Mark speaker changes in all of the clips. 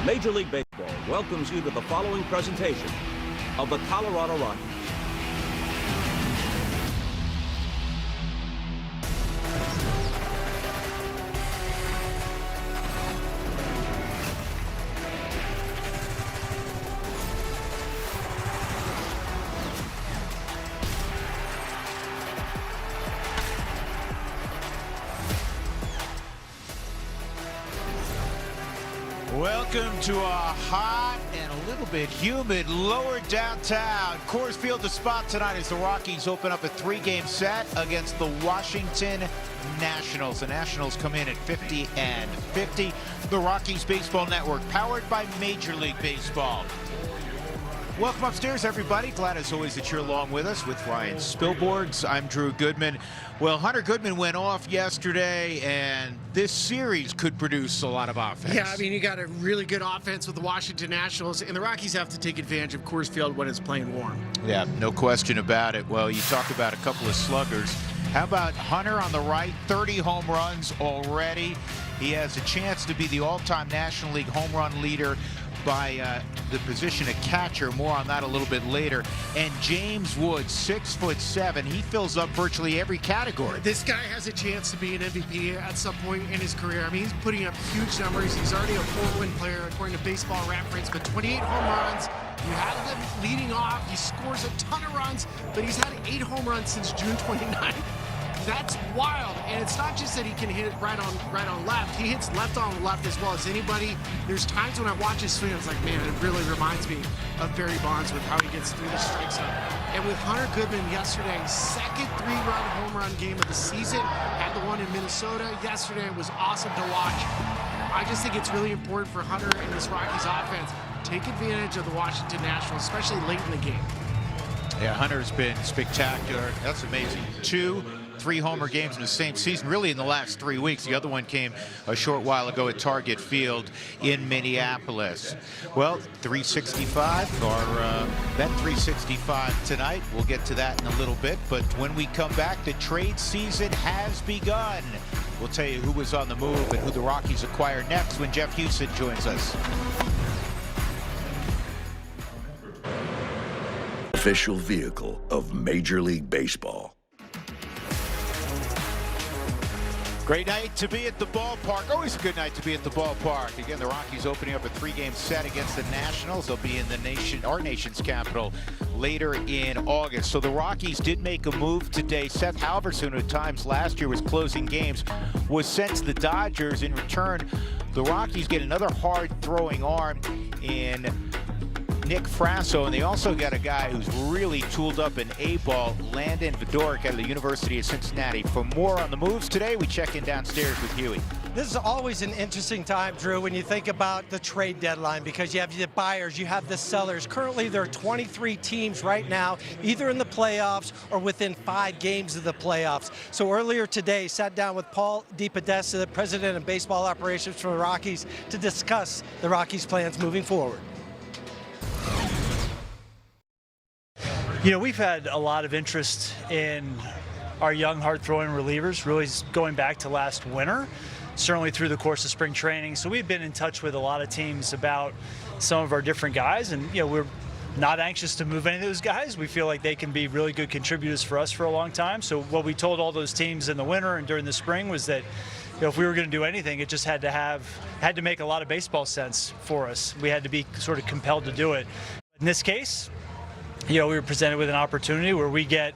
Speaker 1: Major League Baseball welcomes you to the following presentation of the Colorado Rockies.
Speaker 2: Welcome to a hot and a little bit humid lower downtown Coors Field. The spot tonight as the Rockies open up a three-game set against the Washington Nationals. The Nationals come in at 50-50. The Rockies Baseball Network, powered by Major League Baseball. Welcome upstairs, everybody. Glad as always that you're along with us with Ryan Spilborgs. I'm Drew Goodman. Well, Hunter Goodman went off yesterday, and this series could produce a lot of offense.
Speaker 3: Yeah, I mean, you got a really good offense with the Washington Nationals, and the Rockies have to take advantage of Coors Field when it's playing warm.
Speaker 2: Yeah, no question about it. Well, you talk about a couple of sluggers. How about Hunter on the right? 30 home runs already. He has a chance to be the all-time National League home run leader by the position of catcher. More on that a little bit later. And James Wood, 6'7". He fills up virtually every category.
Speaker 3: This guy has a chance to be an MVP at some point in his career. I mean, he's putting up huge numbers. He's already a 4-win player according to Baseball Reference, but 28 home runs. You had him leading off. He scores a ton of runs, but he's had 8 home runs since June 29th. That's wild, and it's not just that he can hit it right on left. He hits left on left as well as anybody. There's times when I watch his swing, I was like, man, it really reminds me of Barry Bonds with how he gets through the strike zone. And with Hunter Goodman yesterday, second 3-run home run game of the season, had the one in Minnesota yesterday. It was awesome to watch. I just think it's really important for Hunter and this Rockies offense take advantage of the Washington Nationals, especially late in the game.
Speaker 2: Yeah, Hunter's been spectacular. That's amazing. 3 homer games in the same season, really in the last 3 weeks. The other one came a short while ago at Target Field in Minneapolis. Well, 365, or Bet 365 tonight. We'll get to that in a little bit, but when we come back, the trade season has begun. We'll tell you who was on the move and who the Rockies acquire next when Jeff Houston joins us.
Speaker 4: Official vehicle of Major League Baseball.
Speaker 2: Great night to be at the ballpark. Always a good night to be at the ballpark. Again, the Rockies opening up a 3-game set against the Nationals. They'll be in our nation's capital later in August. So the Rockies did make a move today. Seth Halverson, who at times last year was closing games, was sent to the Dodgers. In return, the Rockies get another hard-throwing arm in Nick Frasso, and they also got a guy who's really tooled up in A-ball, Landon Vodorik out of the University of Cincinnati. For more on the moves today, we check in downstairs with Huey.
Speaker 5: This is always an interesting time, Drew, when you think about the trade deadline, because you have the buyers, you have the sellers. Currently, there are 23 teams right now, either in the playoffs or within 5 games of the playoffs. So earlier today, sat down with Paul DePodesta, the president of baseball operations for the Rockies, to discuss the Rockies' plans moving forward.
Speaker 6: You know, we've had a lot of interest in our young, hard-throwing relievers, really going back to last winter, certainly through the course of spring training. So we've been in touch with a lot of teams about some of our different guys, and, you know, we're not anxious to move any of those guys. We feel like they can be really good contributors for us for a long time. So what we told all those teams in the winter and during the spring was that, you know, if we were going to do anything, it just had to make a lot of baseball sense for us. We had to be sort of compelled to do it. In this case, you know, we were presented with an opportunity where we get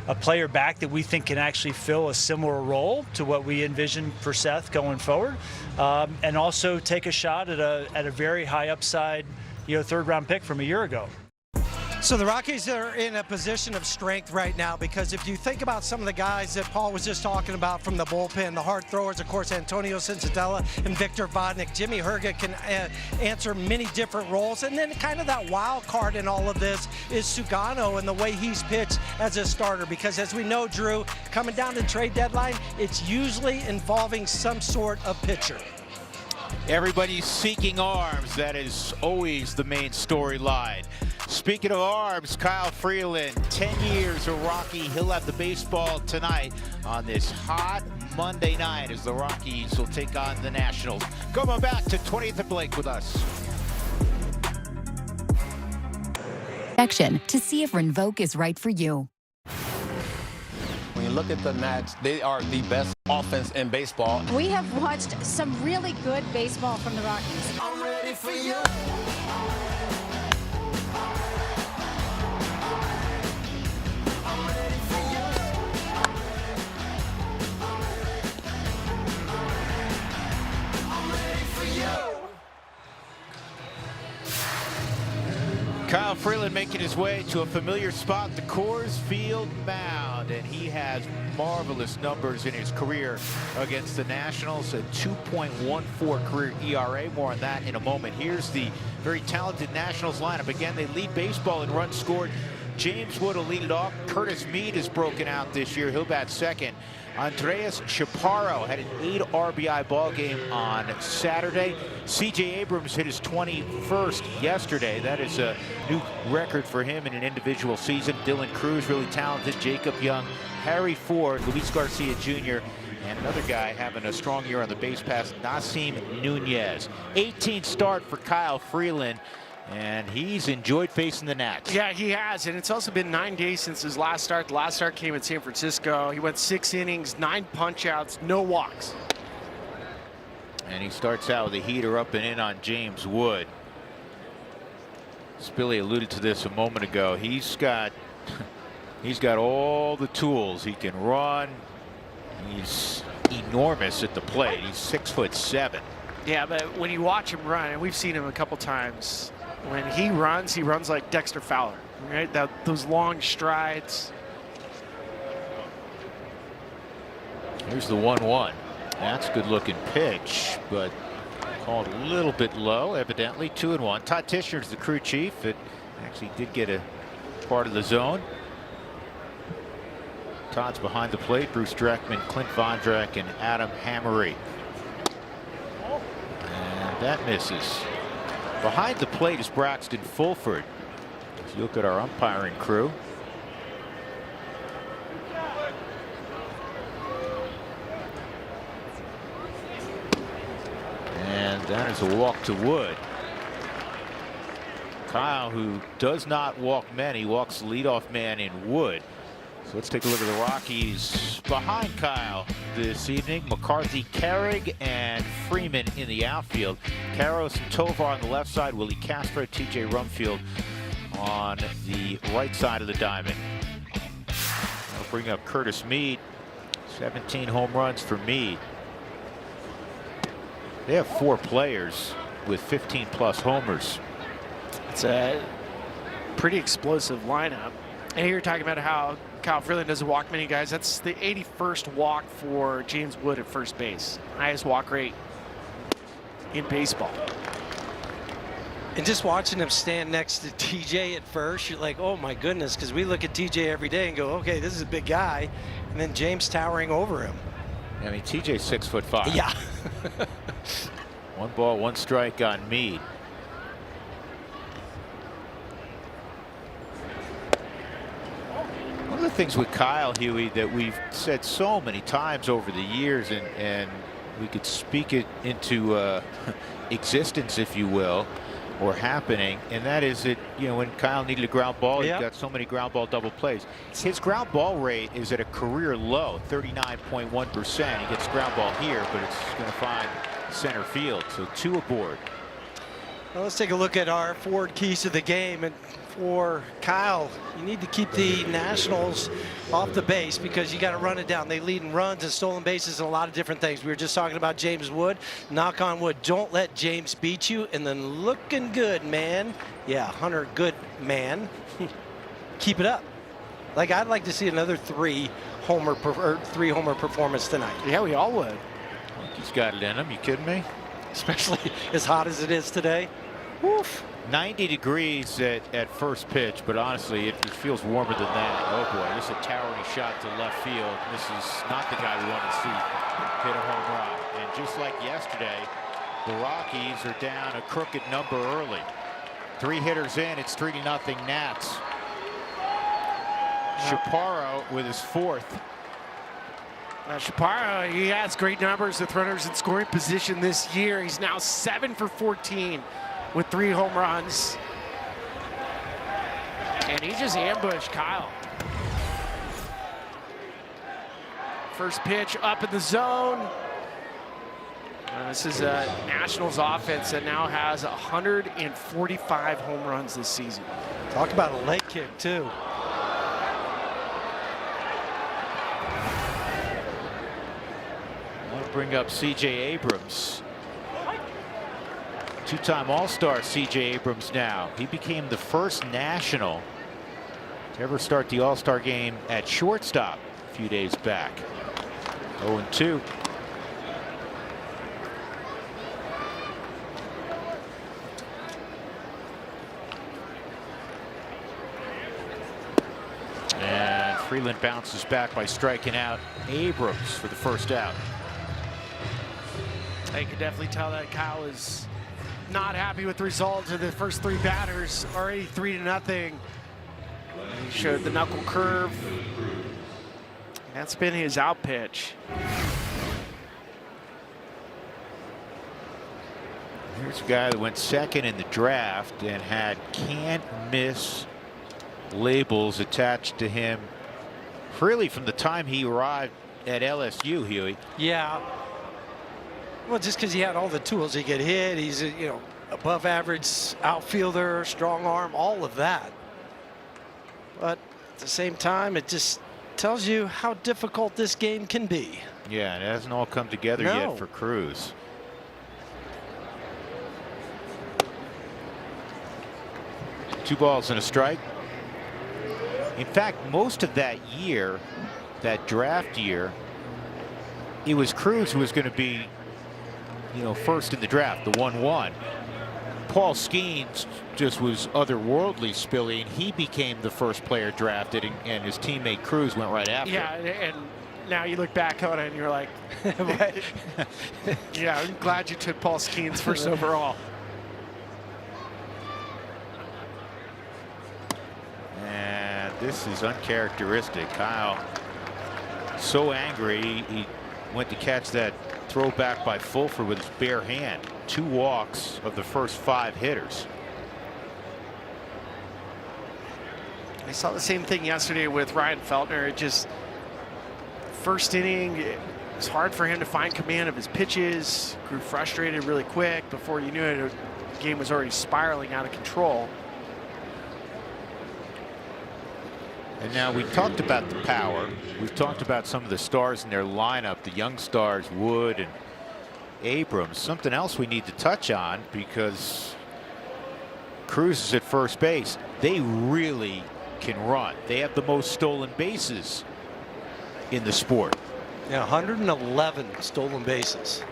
Speaker 6: a player back that we think can actually fill a similar role to what we envisioned for Seth going forward, and also take a shot at a very high upside, you know, 3rd-round pick from a year ago.
Speaker 5: So the Rockies are in a position of strength right now, because if you think about some of the guys that Paul was just talking about from the bullpen, the hard throwers, of course, Antonio Cincedella and Victor Vodnik. Jimmy Herget can answer many different roles. And then kind of that wild card in all of this is Sugano and the way he's pitched as a starter. Because as we know, Drew, coming down to trade deadline, it's usually involving some sort of pitcher.
Speaker 2: Everybody's seeking arms. That is always the main storyline. Speaking of arms, Kyle Freeland, 10 years a Rocky. He'll have the baseball tonight on this hot Monday night as the Rockies will take on the Nationals. Come on back to 20th and Blake with us.
Speaker 7: inspection to see if Rinvoq is right for you.
Speaker 8: When you look at the Nats, they are the best offense in baseball.
Speaker 9: We have watched some really good baseball from the Rockies.
Speaker 10: I'm ready for you.
Speaker 2: Kyle Freeland making his way to a familiar spot, the Coors Field mound, and he has marvelous numbers in his career against the Nationals, a 2.14 career ERA. More on that in a moment. Here's the very talented Nationals lineup. Again, they lead baseball in runs scored. James Wood will lead it off. Curtis Mead has broken out this year. He'll bat second. Andreas Chaparro had an 8 RBI ball game on Saturday. C.J. Abrams hit his 21st yesterday. That is a new record for him in an individual season. Dylan Cruz, really talented. Jacob Young, Harry Ford, Luis Garcia Jr., and another guy having a strong year on the base pass, Nasim Nunez. 18th start for Kyle Freeland. And he's enjoyed facing the Nats.
Speaker 3: Yeah, he has. And it's also been 9 days since his last start. The last start came in San Francisco. He went 6 innings, 9 punch-outs, no walks.
Speaker 2: And he starts out with a heater up and in on James Wood. Spilly alluded to this a moment ago. He's got all the tools. He can run. He's enormous at the plate. He's 6'7".
Speaker 3: Yeah, but when you watch him run, and we've seen him a couple times, when he runs like Dexter Fowler, right? Those long strides.
Speaker 2: Here's the 1-1. That's a good looking pitch, but called a little bit low, evidently. 2-1. Todd Tishner's the crew chief. It actually did get a part of the zone. Todd's behind the plate. Bruce Dreckman, Clint Vondrak, and Adam Hammery. And that misses. Behind the plate is Braxton Fulford. If you look at our umpiring crew. And that is a walk to Wood. Kyle, who does not walk many, walks the leadoff man in Wood. So let's take a look at the Rockies behind Kyle this evening. McCarthy, Carrig, and Freeman in the outfield. Karros and Tovar on the left side. Willie Castro, T.J. Rumfield on the right side of the diamond. I'll bring up Curtis Mead. 17 home runs for Mead. They have 4 players with 15+ homers.
Speaker 3: It's a pretty explosive lineup. And here you're talking about how Kyle Freeland doesn't walk many guys. That's the 81st walk for James Wood at first base. Highest walk rate in baseball.
Speaker 5: And just watching him stand next to TJ at first, you're like, oh my goodness, because we look at TJ every day and go, okay, this is a big guy. And then James towering over him.
Speaker 2: I mean, TJ's 6'5".
Speaker 5: Yeah.
Speaker 2: 1 ball, 1 strike on Mead. One of the things with Kyle, Huey, that we've said so many times over the years, and we could speak it into existence, if you will, or happening, and that is that, you know, when Kyle needed a ground ball, he got so many ground ball double plays. His ground ball rate is at a career low, 39.1%. He gets ground ball here, but it's going to find center field. So 2 aboard.
Speaker 5: Well, let's take a look at our forward keys to the game. And for Kyle, you need to keep the Nationals off the base because you got to run it down. They lead in runs and stolen bases and a lot of different things. We were just talking about James Wood. Knock on wood. Don't let James beat you. And then looking good, man. Yeah, Hunter, good man. Keep it up. Like, I'd like to see another 3 homer performance tonight.
Speaker 3: Yeah, we all would.
Speaker 2: He's got it in him. You kidding me?
Speaker 5: Especially as hot as it is today. Woof.
Speaker 2: 90 degrees at first pitch, but honestly, it feels warmer than that. Oh boy, this is a towering shot to left field. This is not the guy we want to see hit a home run. And just like yesterday, the Rockies are down a crooked number early. 3 hitters in, it's 3-0 Nats. Chaparro with his 4th.
Speaker 3: Now Chaparro, he has great numbers with runners in scoring position this year. He's now 7 for 14 with 3 home runs. And he just ambushed Kyle. First pitch up in the zone. This is a Nationals offense that now has 145 home runs this season.
Speaker 5: Talk about a leg kick, too.
Speaker 2: I want to bring up C.J. Abrams. Two-time All-Star C.J. Abrams now. He became the first National to ever start the All-Star game at shortstop a few days back. 0-2. And Freeland bounces back by striking out Abrams for the first out.
Speaker 3: You can definitely tell that Kyle is not happy with the result of the first 3 batters. Already 3-0. He showed the knuckle curve. That's been his out pitch.
Speaker 2: Here's a guy that went second in the draft and had can't miss labels attached to him really from the time he arrived at LSU, Huey.
Speaker 5: Yeah. Well, just because he had all the tools, he could hit. He's a, above average outfielder, strong arm, all of that. But at the same time, it just tells you how difficult this game can be.
Speaker 2: Yeah, it hasn't all come together yet for Cruz. Two balls and a strike. In fact, most of that year, that draft year, it was Cruz who was going to be, first in the draft, the 1-1. Paul Skeens just was otherworldly, Spilly, and he became the first player drafted, and his teammate Cruz went right after.
Speaker 3: Yeah, and now you look back on it and you're like, yeah, I'm glad you took Paul Skeens first overall.
Speaker 2: And this is uncharacteristic. Kyle, so angry, he went to catch that throw back by Fulford with his bare hand. 2 walks of the first 5 hitters.
Speaker 3: I saw the same thing yesterday with Ryan Feltner. It just, first inning, it was hard for him to find command of his pitches. Grew frustrated really quick. Before you knew it, the game was already spiraling out of control.
Speaker 2: And now we talked about the power. We've talked about some of the stars in their lineup, the young stars, Wood and Abrams. Something else we need to touch on, because Cruz is at first base. They really can run. They have the most stolen bases in the sport.
Speaker 5: Yeah, 111 stolen bases.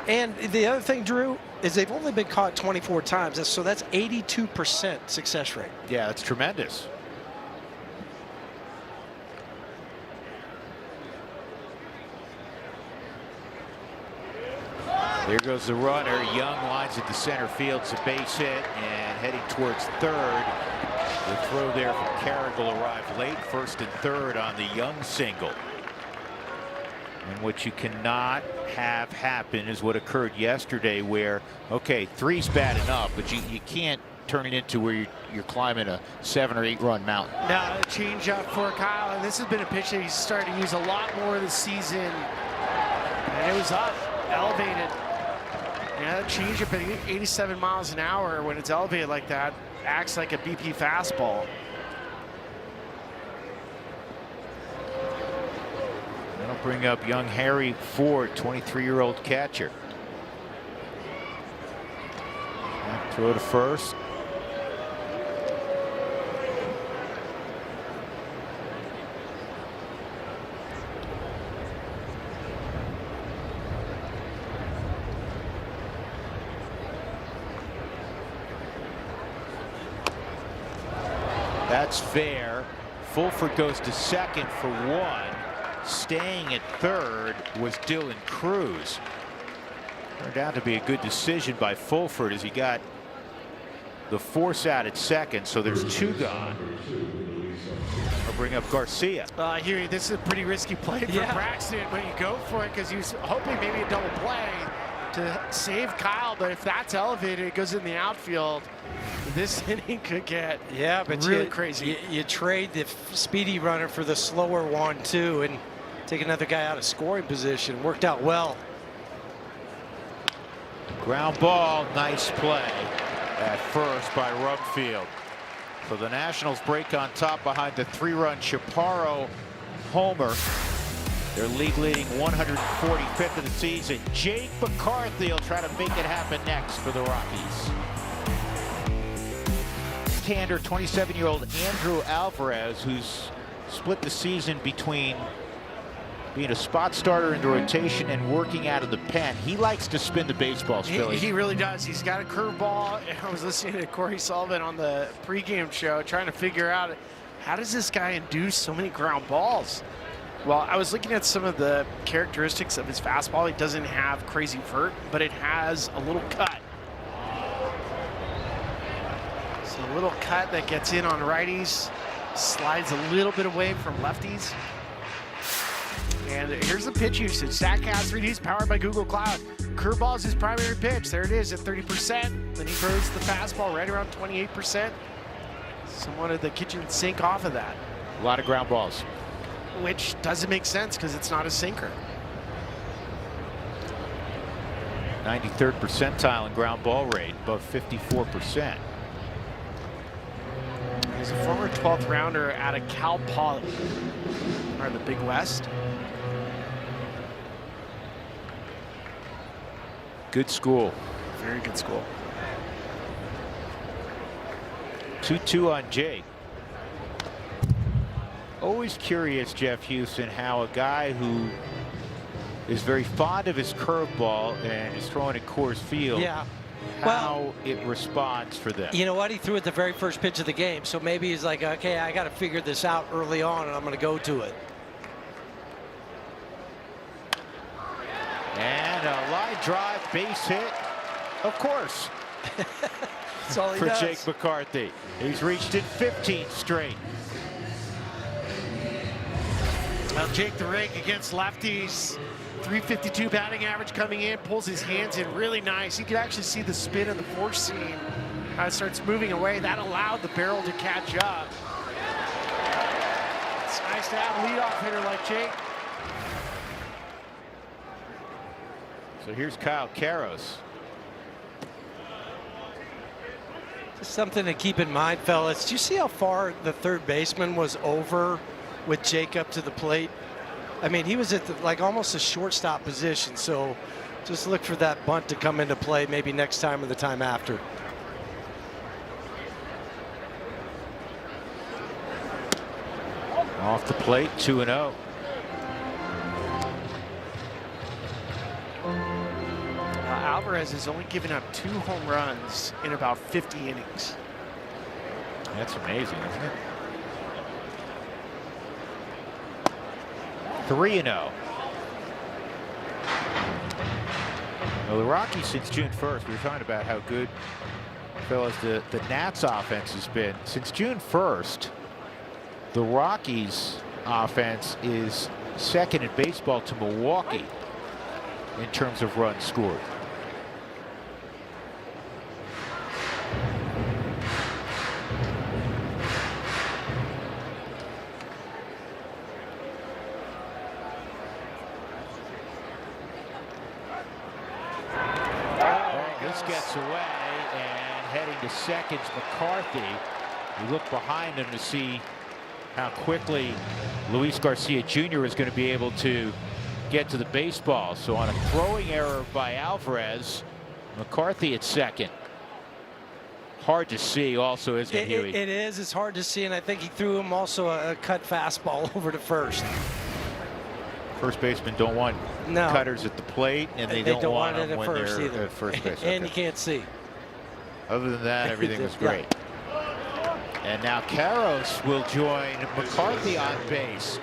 Speaker 5: And the other thing, Drew, is they've only been caught 24 times. So that's 82% success rate.
Speaker 2: Yeah, that's tremendous. There goes the runner. Young lines at the center field. It's a base hit, and heading towards third. The throw there from Carrigal arrived late. First and third on the Young single. And what you cannot have happen is what occurred yesterday, where, okay, 3's bad enough, but you can't turn it into where you're climbing a 7 or 8 run mountain.
Speaker 3: Now, a change up for Kyle, and this has been a pitch that he's starting to use a lot more this season. And it was up, elevated. Yeah, that change up at 87 miles an hour when it's elevated like that acts like a BP fastball.
Speaker 2: That'll bring up young Harry Ford, 23-year-old catcher. Throw to first. That's fair. Fulford goes to second for 1. Staying at third was Dylan Cruz. Turned out to be a good decision by Fulford, as he got the force out at second, so there's 2 gone. I'll bring up Garcia.
Speaker 3: Here, this is a pretty risky play for Braxton when you go for it, because he was hoping maybe a double play. to save Kyle, but if that's elevated, it goes in the outfield. This inning could get really crazy.
Speaker 5: You trade the speedy runner for the slower one too, and take another guy out of scoring position. Worked out well.
Speaker 2: Ground ball, nice play at first by Rumfield. So the Nationals break on top behind the 3-run Chaparro homer. Their league-leading 145th of the season. Jake McCarthy will try to make it happen next for the Rockies. Left-hander, 27-year-old Andrew Alvarez, who's split the season between being a spot starter in the rotation and working out of the pen. He likes to spin the baseballs, Philly.
Speaker 3: He really does. He's got a curveball. I was listening to Corey Sullivan on the pregame show trying to figure out, how does this guy induce so many ground balls? Well, I was looking at some of the characteristics of his fastball. It doesn't have crazy vert, but it has a little cut. So a little cut that gets in on righties, slides a little bit away from lefties. And here's the pitch usage. StatCast 3D powered by Google Cloud. Curveball is his primary pitch. There it is at 30%. Then he throws the fastball right around 28%. Somewhat of the kitchen sink off of that.
Speaker 2: A lot of ground balls.
Speaker 3: Which doesn't make sense because it's not a sinker.
Speaker 2: 93rd percentile in ground ball rate, above 54%.
Speaker 3: He's a former 12th rounder out of Cal Poly, or the Big West.
Speaker 2: Good school.
Speaker 3: Very good school.
Speaker 2: 2-2 on Jake. Always curious, Jeff Houston, how a guy who is very fond of his curveball and is throwing at Coors Field, how it responds for them.
Speaker 5: You know what? He threw it the very first pitch of the game, so maybe he's like, okay, I got to figure this out early on, and I'm going to go to it.
Speaker 2: And a line drive, base hit, of course.
Speaker 5: That's all he
Speaker 2: for
Speaker 5: does.
Speaker 2: Jake McCarthy. He's reached it 15 straight.
Speaker 3: Well, Jake the Rake against lefties. 352 batting average coming in, pulls his hands in really nice. You can actually see the spin of the four seam as it starts moving away. That allowed the barrel to catch up. It's nice to have a leadoff hitter like Jake.
Speaker 2: So here's Kyle Karros.
Speaker 5: Just something to keep in mind, fellas. Do you see how far the third baseman was over with Jake up to the plate? I mean, he was at like almost a shortstop position, so just look for that bunt to come into play maybe next time or the time after.
Speaker 2: Off the plate, 2-0.
Speaker 3: Alvarez has only given up 2 home runs in about 50 innings.
Speaker 2: That's amazing, isn't it? 3-0. Well, the Rockies since June 1st, we were talking about how good, fellas, the Nats offense has been. Since June 1st, the Rockies offense is second in baseball to Milwaukee in terms of runs scored. Gets away, and heading to second, McCarthy. You look behind him to see how quickly Luis Garcia Jr. is going to be able to get to the baseball. So on a throwing error by Alvarez, McCarthy at second. Hard to see also, isn't it, Huey?
Speaker 5: It is. It's hard to see, and I think he threw him also a cut fastball over to first.
Speaker 2: First basemen don't want cutters at the plate, and they don't want
Speaker 5: it
Speaker 2: them
Speaker 5: at
Speaker 2: when
Speaker 5: first
Speaker 2: they're
Speaker 5: either.
Speaker 2: at first base.
Speaker 5: And you can't see.
Speaker 2: Other than that, everything was great. And now Karros will join McCarthy on base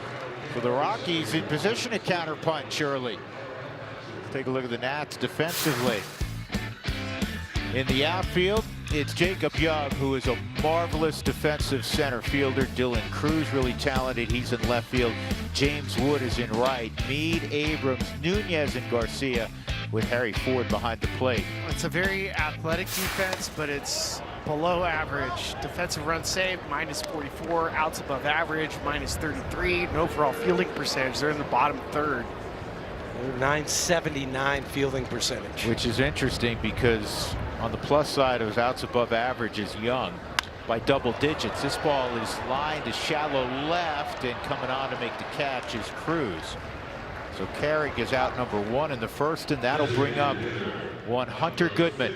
Speaker 2: for the Rockies in position to counterpunch early. Take a look at the Nats defensively. In the outfield, it's Jacob Young, who is a marvelous defensive center fielder. Dylan Cruz, really talented. He's in left field. James Wood is in right. Meade, Abrams, Nunez, and Garcia with Harry Ford behind the plate.
Speaker 3: It's a very athletic defense, but it's below average. Defensive run saved, -44. Outs above average, -33. And overall fielding percentage, they're in the bottom third.
Speaker 5: 979 fielding percentage.
Speaker 2: Which is interesting because on the plus side of outs above average is Young by double digits. This ball is lined to shallow left, and coming on to make the catch is Cruz. So Carrick is out number 1 in the first, and that'll bring up one Hunter Goodman.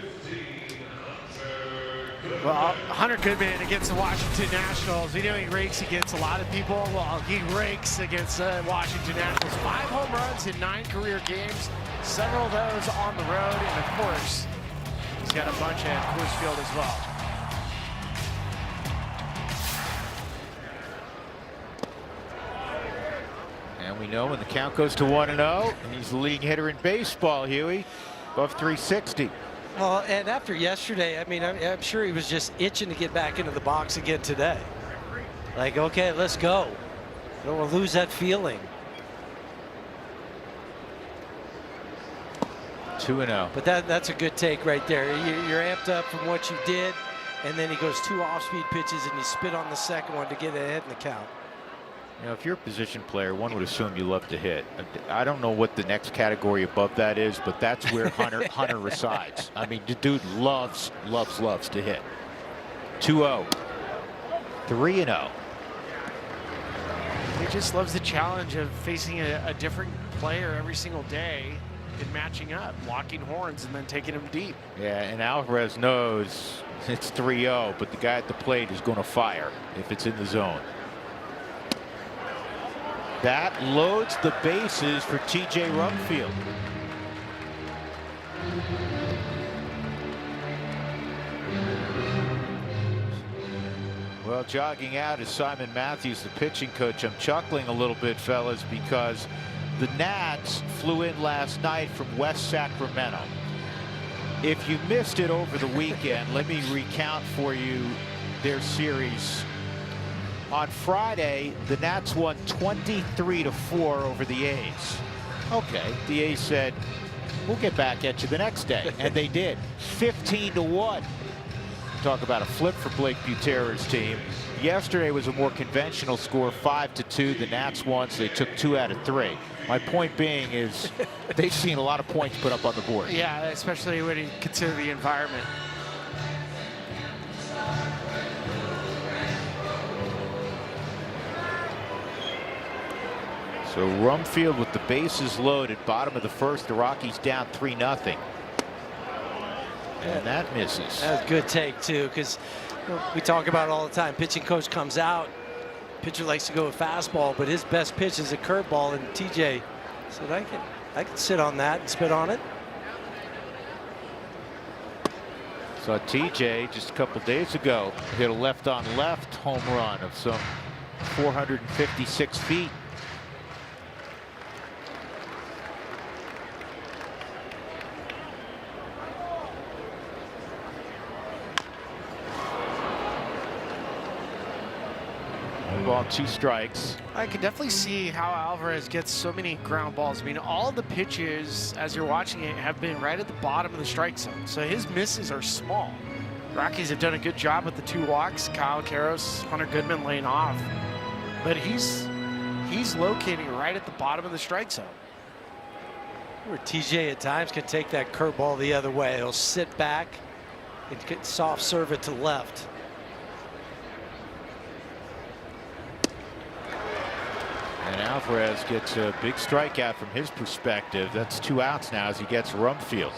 Speaker 3: Well, Hunter Goodman against the Washington Nationals. We know he rakes against a lot of people. Well, he rakes against the Washington Nationals. 5 home runs in 9 career games. Several of those on the road. And of course, he's got a bunch at Coors Field as well.
Speaker 2: And we know when the count goes to 1-0, and he's the leading hitter in baseball, Huey, above 360.
Speaker 5: Well, and after yesterday, I mean, I'm sure he was just itching to get back into the box again today. Like, okay, let's go. Don't want to lose that feeling.
Speaker 2: 2-0.
Speaker 5: But that's a good take right there. You're amped up from what you did, and then he goes 2 off-speed pitches, and you spit on the second one to get ahead in the count.
Speaker 2: You know, if you're a position player, one would assume you love to hit. I don't know what the next category above that is, but that's where Hunter resides. I mean, the dude loves to hit. 2-0. 3-0.
Speaker 3: He just loves the challenge of facing a different player every single day and matching up, locking horns, and then taking him deep.
Speaker 2: Yeah, and Alvarez knows it's 3-0, but the guy at the plate is going to fire if it's in the zone. That loads the bases for TJ Rumfield. Well, jogging out is Simon Matthews, the pitching coach. I'm chuckling a little bit, fellas, because the Nats flew in last night from West Sacramento. If you missed it over the weekend, let me recount for you their series. On Friday, the Nats won 23-4 over the A's. Okay, the A's said, we'll get back at you the next day, and they did. 15-1. Talk about a flip for Blake Butera's team. Yesterday was a more conventional score, 5-2. The Nats won, so they took 2 out of 3. My point being is they've seen a lot of points put up on the board.
Speaker 3: Yeah, especially when you consider the environment.
Speaker 2: So Rumfield with the bases loaded, bottom of the first, the Rockies down 3-0. And that misses.
Speaker 5: That's a good take, too, because we talk about it all the time. Pitching coach comes out, pitcher likes to go with fastball, but his best pitch is a curveball, and TJ said, I can sit on that and spit on it.
Speaker 2: Saw TJ just a couple days ago hit a left-on-left home run of some 456 feet. Ball, 2 strikes.
Speaker 3: I can definitely see how Alvarez gets so many ground balls. I mean, all the pitches, as you're watching it, have been right at the bottom of the strike zone. So his misses are small. Rockies have done a good job with the 2 walks. Kyle Karros, Hunter Goodman laying off. But he's locating right at the bottom of the strike zone.
Speaker 5: Where TJ at times can take that curveball the other way. He'll sit back and get soft serve it to left.
Speaker 2: And Alvarez gets a big strikeout from his perspective. That's 2 outs now as he gets Rumfield.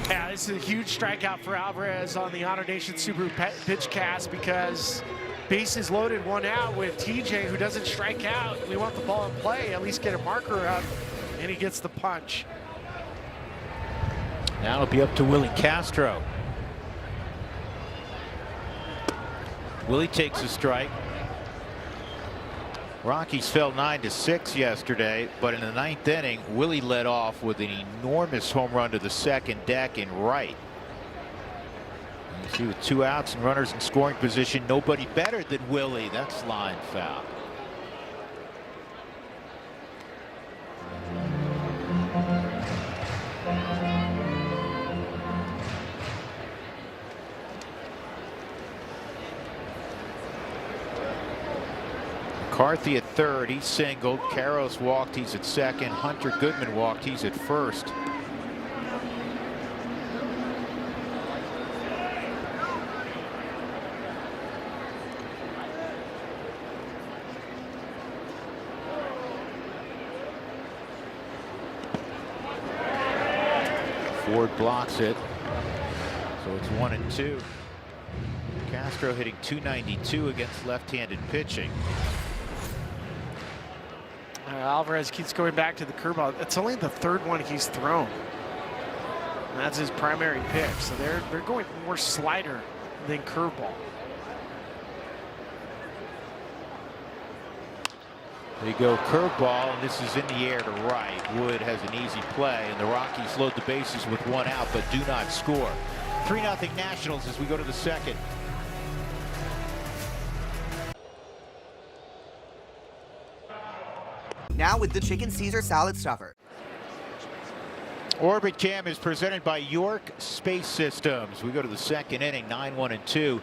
Speaker 3: Yeah, this is a huge strikeout for Alvarez on the Honor Nation Subaru pitch cast because bases loaded, 1 out with TJ, who doesn't strike out. We want the ball in play, at least get a marker up, and he gets the punch.
Speaker 2: Now it'll be up to Willie Castro. Willie takes a strike. Rockies fell 9-6 yesterday, but in the 9th inning, Willie led off with an enormous home run to the second deck in right. And you see, with 2 outs and runners in scoring position, nobody better than Willie. That's line foul. McCarthy at third. He singled. Karros walked. He's at second. Hunter Goodman walked. He's at first. Ford blocks it. So it's 1-2. Castro hitting .292 against left-handed pitching.
Speaker 3: Alvarez keeps going back to the curveball. It's only the third one he's thrown. And that's his primary pitch. So they're going more slider than curveball.
Speaker 2: They go curveball, and this is in the air to right. Wood has an easy play, and the Rockies load the bases with one out, but do not score. 3-0 Nationals as we go to the second.
Speaker 10: Now with the Chicken Caesar Salad Stuffer.
Speaker 2: Orbit Cam is presented by York Space Systems. We go to the second inning, 9-1-2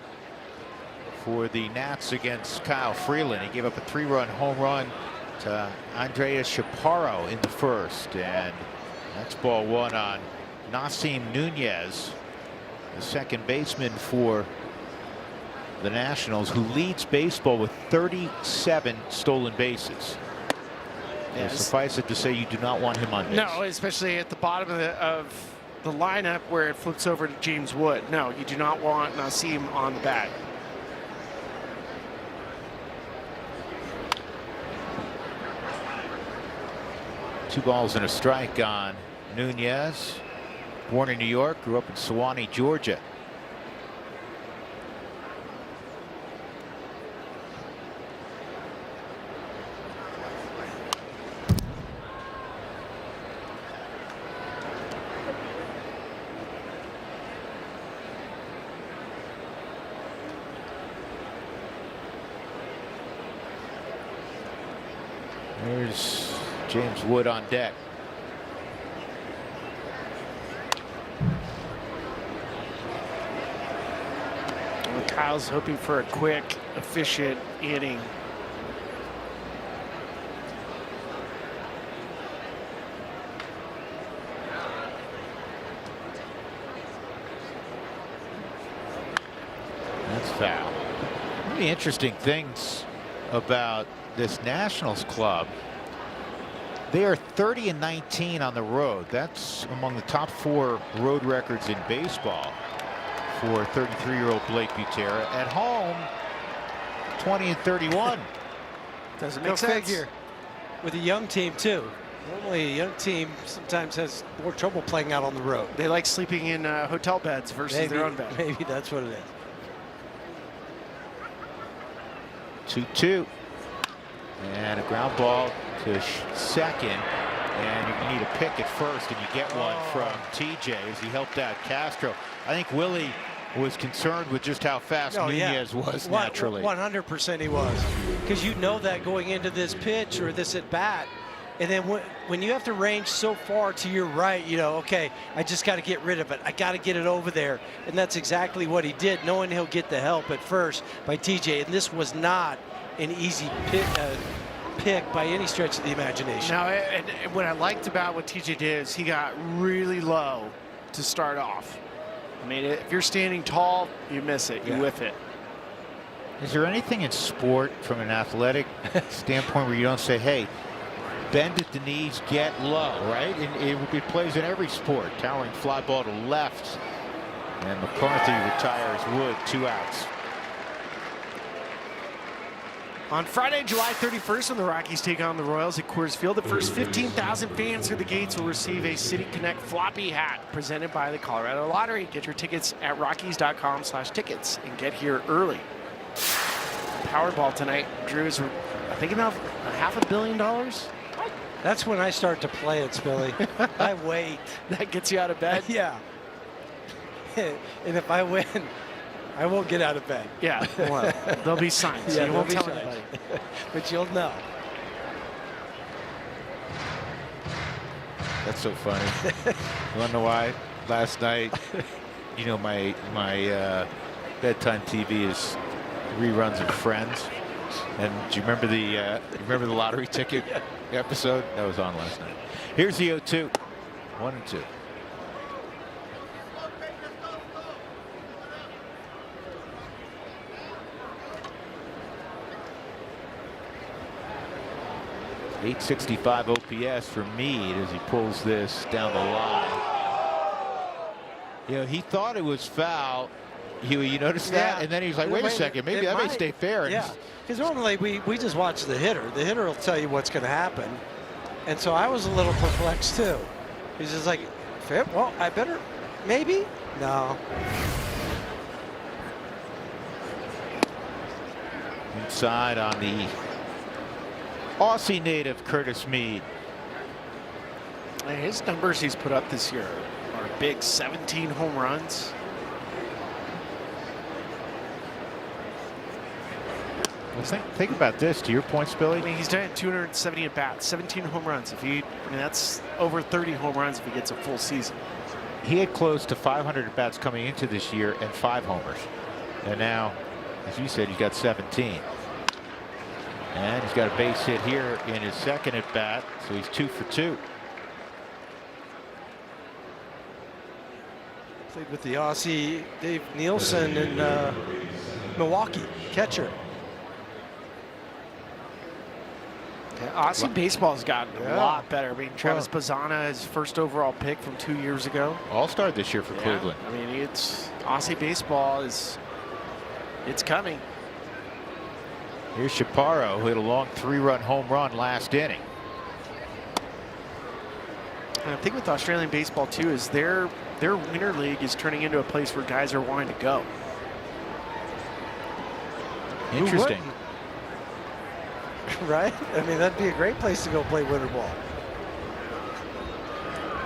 Speaker 2: for the Nats against Kyle Freeland. He gave up a 3-run home run to Andres Chaparro in the first, and that's ball one on Nasim Nunez, the second baseman for the Nationals, who leads baseball with 37 stolen bases. Yeah, suffice it to say, you do not want him on base.
Speaker 3: No, especially at the bottom of the lineup where it flips over to James Wood. No, you do not want Nasim on the bat.
Speaker 2: Two balls and a strike on Nunez. Born in New York, grew up in Sewanee, Georgia. There's James Wood on deck.
Speaker 3: Well, Kyle's hoping for a quick, efficient inning.
Speaker 2: That's foul. One of the interesting things about this Nationals club, they are 30-19 on the road. That's among the top 4 road records in baseball for 33-year-old Blake Butera. At home, 20-31.
Speaker 3: Doesn't
Speaker 5: Go
Speaker 3: make sense.
Speaker 5: figure. With a young team too. Normally a young team sometimes has more trouble playing out on the road.
Speaker 3: They like sleeping in hotel beds versus their own bed.
Speaker 5: Maybe that's what it is.
Speaker 2: 2-2. And a ground ball to second, and you need a pick at first, and you get one from TJ as he helped out Castro. I think Willie was concerned with just how fast Nunez was naturally.
Speaker 5: 100% he was, because you know that going into this pitch or this at bat, and then when you have to range so far to your right, you know, okay, I just got to get rid of it. I got to get it over there, and that's exactly what he did, knowing he'll get the help at first by TJ, and this was not an easy pick by any stretch of the imagination.
Speaker 3: Now, and what I liked about what TJ did is he got really low to start off. I mean, if you're standing tall, you miss it, you whiff it.
Speaker 2: Is there anything in sport from an athletic standpoint where you don't say, hey, bend at the knees, get low, right? And it plays in every sport. Towering fly ball to left, and McCarthy retires Wood, 2 outs.
Speaker 3: On Friday, July 31st, when the Rockies take on the Royals at Coors Field, the first 15,000 fans through the gates will receive a City Connect floppy hat presented by the Colorado Lottery. Get your tickets at Rockies.com/tickets and get here early. Powerball tonight, Drew, is I think about $500 million.
Speaker 5: That's when I start to play it, Spilly. I wait.
Speaker 3: That gets you out of bed?
Speaker 5: Yeah. And if I win, I won't get out of bed.
Speaker 3: Yeah, well, there'll be signs.
Speaker 5: Yeah,
Speaker 3: you won't tell
Speaker 5: signs.
Speaker 3: anybody.
Speaker 5: But you'll know.
Speaker 2: That's so funny. You want to know why? Last night, you know, my bedtime TV is reruns of Friends. And do you remember the lottery ticket episode that was on last night? Here's the 0-2, 1-2. .865 OPS for Meade as he pulls this down the line. You know, he thought it was foul. Huey, you noticed that?
Speaker 5: Yeah.
Speaker 2: And then he was like, wait a second, maybe that may stay fair.
Speaker 5: Yeah, because normally we just watch the hitter. The hitter will tell you what's going to happen. And so I was a little perplexed too. He's just like, fair? Well, I better, maybe? No.
Speaker 2: Inside on the Aussie native Curtis Meade.
Speaker 3: And his numbers he's put up this year are big. 17 home runs.
Speaker 2: Well, think about this. To your point, Billy.
Speaker 3: I mean, he's done it 270 at bats, 17 home runs. I mean, that's over 30 home runs if he gets a full season.
Speaker 2: He had close to 500 at bats coming into this year and 5 homers. And now, as you said, he's got 17. And he's got a base hit here in his second at bat, so he's 2 for 2.
Speaker 5: Played with the Aussie Dave Nielsen in Milwaukee, catcher.
Speaker 3: Aussie baseball has gotten a lot better. I mean, Travis Bazzana, his first overall pick from 2 years ago.
Speaker 2: All-star this year for Cleveland.
Speaker 3: I mean, it's Aussie baseball it's coming.
Speaker 2: Here's Chaparro, who hit a long 3-run home run last inning.
Speaker 3: And I think with Australian baseball too is their winter league is turning into a place where guys are wanting to go.
Speaker 2: Interesting.
Speaker 5: Right? I mean, that'd be a great place to go play winter ball.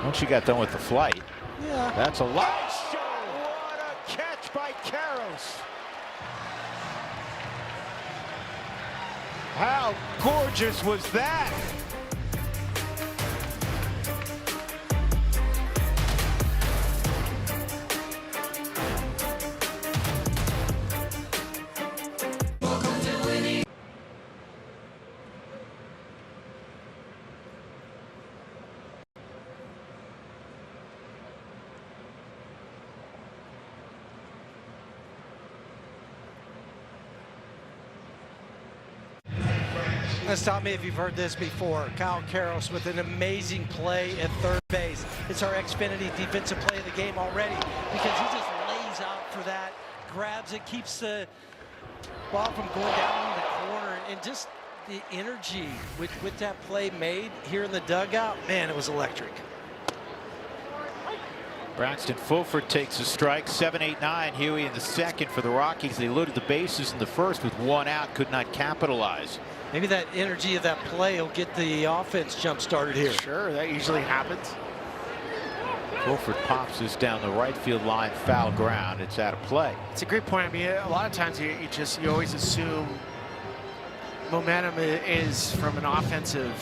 Speaker 2: Once you got done with the flight,
Speaker 5: yeah,
Speaker 2: that's a live show. What a catch by Karros. How gorgeous was that?
Speaker 5: Stop me if you've heard this before. Kyle Karros with an amazing play at third base. It's our Xfinity defensive play of the game already because he just lays out for that, grabs it, keeps the ball from going down in the corner, and just the energy with that play made here in the dugout, man, it was electric.
Speaker 2: Braxton Fulford takes a strike. 7-8-9 Huey in the second for the Rockies. They loaded the bases in the first with 1 out, could not capitalize.
Speaker 5: Maybe that energy of that play will get the offense jump started here.
Speaker 3: Sure, that usually happens.
Speaker 2: Fulford pops this down the right field line, foul ground. It's out of play.
Speaker 3: It's a great point. I mean, a lot of times you always assume momentum is from an offensive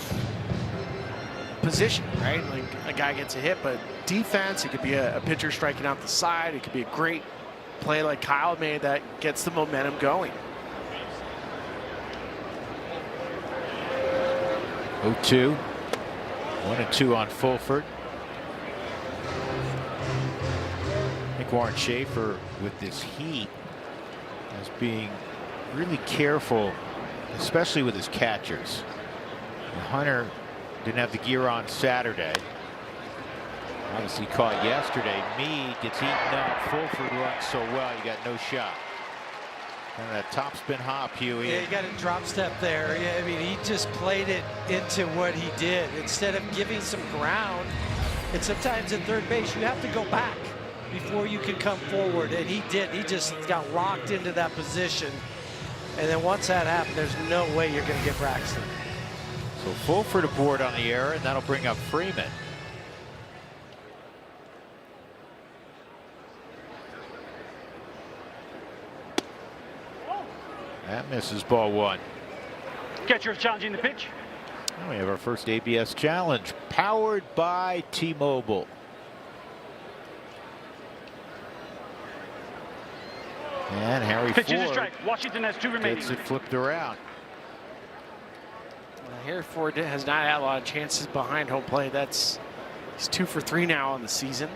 Speaker 3: position, right? Like a guy gets a hit, but defense, it could be a pitcher striking out the side. It could be a great play like Kyle made that gets the momentum going.
Speaker 2: 0-2. 1-2 on Fulford. I think Warren Schaefer with this heat is being really careful, especially with his catchers. And Hunter didn't have the gear on Saturday. Obviously caught yesterday. Meade gets eaten up. Fulford runs so well, you got no shot. And that topspin hop, Huey.
Speaker 5: Yeah, you got a drop step there. Yeah, I mean, he just played it into what he did. Instead of giving some ground, and sometimes at third base, you have to go back before you can come forward. And he did. He just got locked into that position. And then once that happened, there's no way you're going to get Braxton.
Speaker 2: So Fulford aboard on the error, and that'll bring up Freeman. That misses ball 1.
Speaker 11: Catcher challenging the pitch.
Speaker 2: Now we have our first ABS challenge, powered by T-Mobile. And Harry
Speaker 11: Pitch is a
Speaker 2: Ford
Speaker 11: strike. Washington has 2 remaining.
Speaker 2: gets it flipped around.
Speaker 3: Hereford has not had a lot of chances behind home plate. He's 2 for 3 now on the season.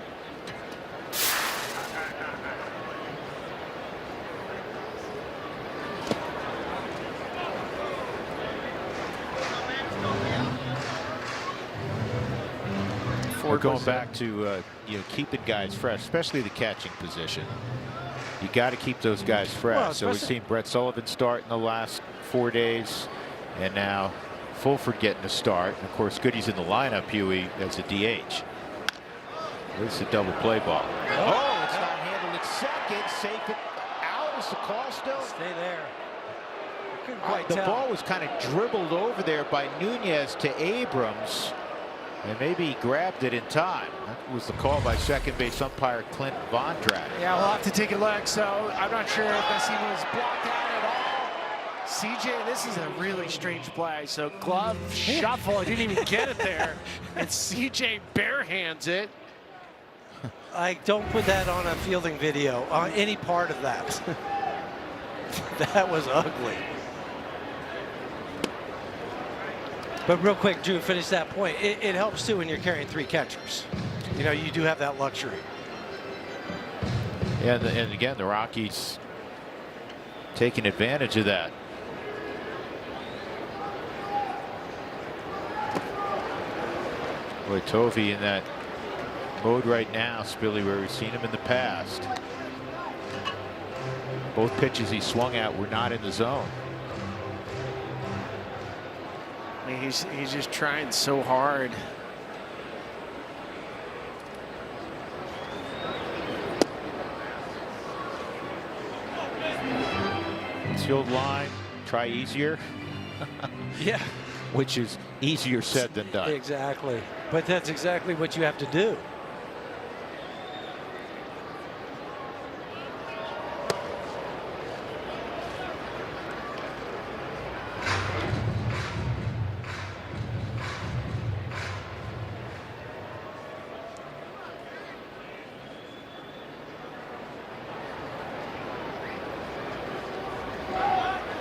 Speaker 2: We're going back to keeping guys fresh, especially the catching position. You got to keep those guys fresh.
Speaker 5: Well,
Speaker 2: so we've seen Brett Sullivan start in the last 4 days, and now Fulford getting a start. And of course, Goody's in the lineup, Huey, as a DH. This is a double play ball. Oh, it's not handled at second. Safe it out. Is the call still?
Speaker 5: Stay there. Couldn't quite
Speaker 2: the
Speaker 5: tell.
Speaker 2: ball was kind of dribbled over there by Nunez to Abrams. And maybe he grabbed it in time. That was the call by second base umpire Clint Vondrack.
Speaker 3: Yeah, we'll have to take a look. So I'm not sure if that scene was blocked out at all. CJ, this is a really strange play. So glove shuffle. I didn't even get it there. And CJ barehands it.
Speaker 5: I don't put that on a fielding video, on any part of that. That was ugly. But real quick, Drew, finish that point. It helps too when you're carrying 3 catchers. You know, you do have that luxury.
Speaker 2: Yeah, and again, the Rockies taking advantage of that. Boy, Tovey in that mode right now, Spilly, where we've seen him in the past. Both pitches he swung at were not in the zone.
Speaker 3: I mean, he's just trying so hard.
Speaker 2: It's the old line, try easier.
Speaker 5: Yeah.
Speaker 2: Which is easier said than done.
Speaker 5: Exactly. But that's exactly what you have to do.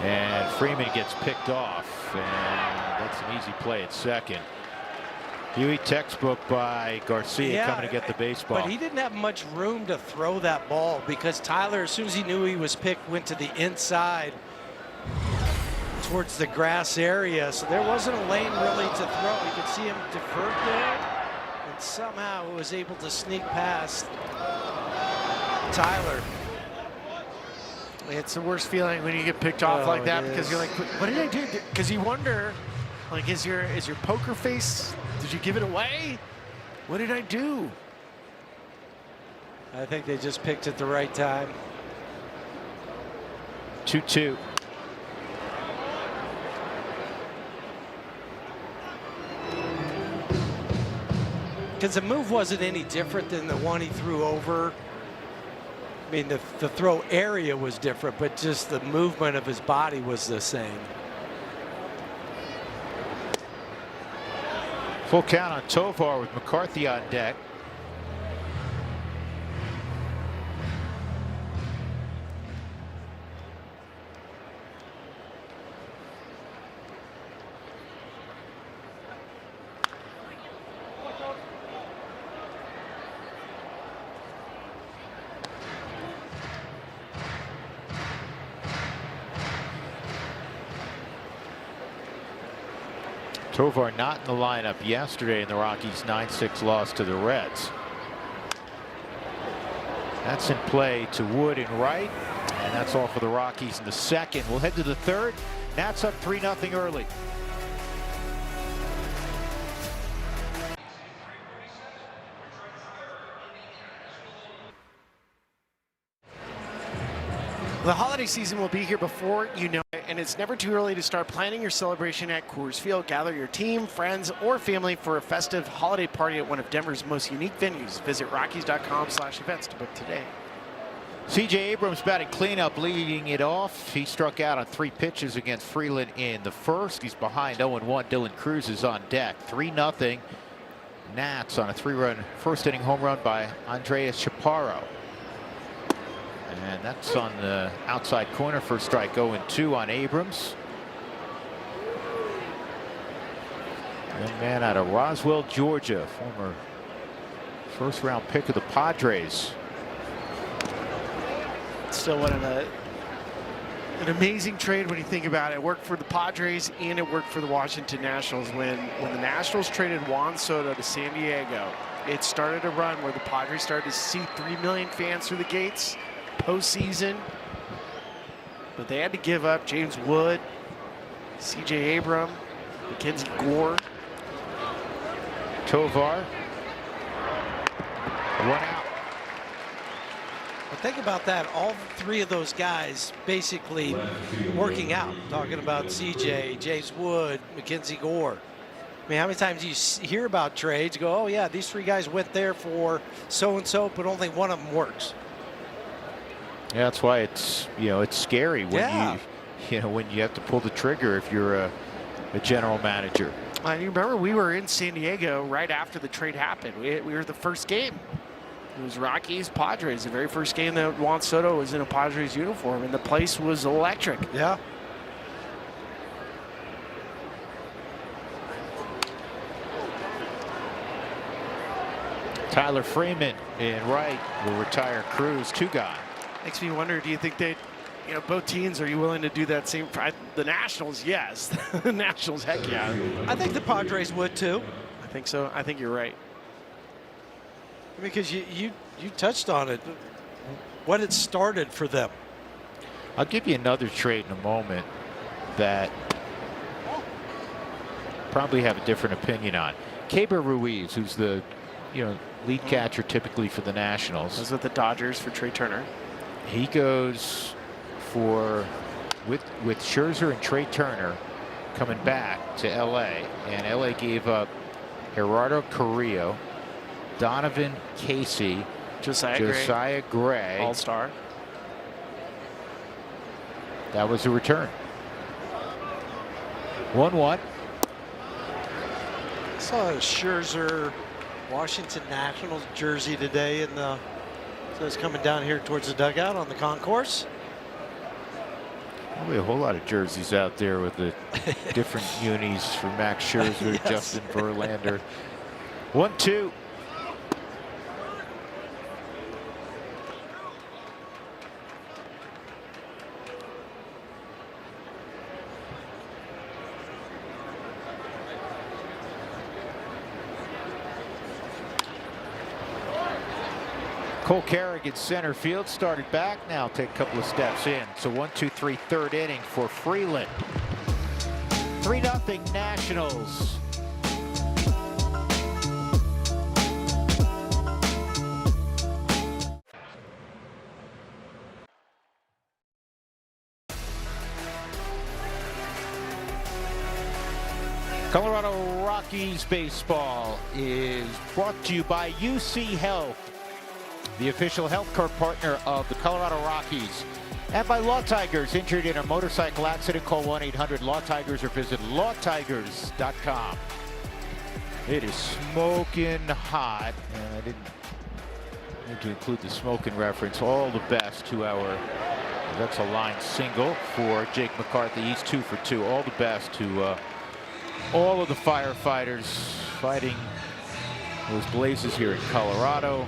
Speaker 2: And Freeman gets picked off, and that's an easy play at second. Huey, textbook by Garcia, coming to get the baseball.
Speaker 5: But he didn't have much room to throw that ball because Tyler, as soon as he knew he was picked, went to the inside towards the grass area. So there wasn't a lane really to throw. You could see him divert there, and somehow was able to sneak past Tyler.
Speaker 3: It's the worst feeling when you get picked off like that, because you're like, what did I do? Because you wonder, like, is your poker face, did you give it away? What did I do?
Speaker 5: I think they just picked at the right time.
Speaker 2: 2-2.
Speaker 5: Because the move wasn't any different than the one he threw over. I mean, the throw area was different, but just the movement of his body was the same.
Speaker 2: Full count on Tovar with McCarthy on deck. Tovar not in the lineup yesterday in the Rockies' 9-6 loss to the Reds. That's in play to Wood and right, and that's all for the Rockies in the second. We'll head to the third. Nats up 3-0 early.
Speaker 3: The holiday season will be here before you know it, and it's never too early to start planning your celebration at Coors Field. Gather your team, friends, or family for a festive holiday party at one of Denver's most unique venues. Visit Rockies.com/events to book today.
Speaker 2: C.J. Abrams batting cleanup, leading it off. He struck out on 3 pitches against Freeland in the first. He's behind 0-1. Dylan Cruz is on deck. 3-0 Nats on a 3-run first-inning home run by Andreas Chaparro. And that's on the outside corner for strike. 0-2 on Abrams. Young man out of Roswell, Georgia, former first-round pick of the Padres.
Speaker 3: Still an amazing trade when you think about it. It worked for the Padres and it worked for the Washington Nationals. When the Nationals traded Juan Soto to San Diego, it started a run where the Padres started to see 3 million fans through the gates postseason. But they had to give up James Wood, C.J. Abram, Mackenzie Gore,
Speaker 2: Tovar. 1 out.
Speaker 5: But think about that. All 3 of those guys basically working out. Talking about CJ, James Wood, Mackenzie Gore. I mean, how many times do you hear about trades? You go, oh yeah, these 3 guys went there for so-and-so, but only one of them works.
Speaker 2: Yeah, that's why it's, it's scary when when you have to pull the trigger if you're a general manager.
Speaker 3: And you remember we were in San Diego right after the trade happened. We were the first game. It was Rockies, Padres, the very first game that Juan Soto was in a Padres uniform, and the place was electric.
Speaker 5: Yeah.
Speaker 2: Tyler Freeman in right will retire Cruz. 2 gone.
Speaker 3: Makes me wonder, do you think that, both teams, are you willing to do that same? The Nationals, yes. The Nationals, heck yeah.
Speaker 5: I think the Padres would too.
Speaker 3: I think so. I think you're right.
Speaker 5: Because you touched on it, what it started for them.
Speaker 2: I'll give you another trade in a moment that probably have a different opinion on. Keibert Ruiz, who's the lead catcher typically for the Nationals.
Speaker 3: Was with the Dodgers for Trey Turner.
Speaker 2: He goes for with Scherzer and Trey Turner coming back to LA, and LA gave up Gerardo Carrillo, Donovan Casey, Josiah Gray,
Speaker 3: All-Star.
Speaker 2: That was a return. 1-1.
Speaker 5: I saw a Scherzer Washington Nationals jersey today, and so it's coming down here towards the dugout on the concourse.
Speaker 2: Probably a whole lot of jerseys out there with the different unis for Max Scherzer,
Speaker 5: Yes.
Speaker 2: Justin Verlander. 1-2. Cole Kerrigan, center field, started back. Now take a couple of steps in. So 1-2-3, 3rd inning for Freeland. 3-0 Nationals. Colorado Rockies baseball is brought to you by UC Health, the official healthcare partner of the Colorado Rockies, and by Law Tigers. Injured in a motorcycle accident, call 1-800-LAW-TIGERS or visit lawtigers.com. It is smoking hot, and I didn't need to include the smoking reference. All the best to that's a line single for Jake McCarthy. He's 2 for 2. All the best to all of the firefighters fighting those blazes here in Colorado,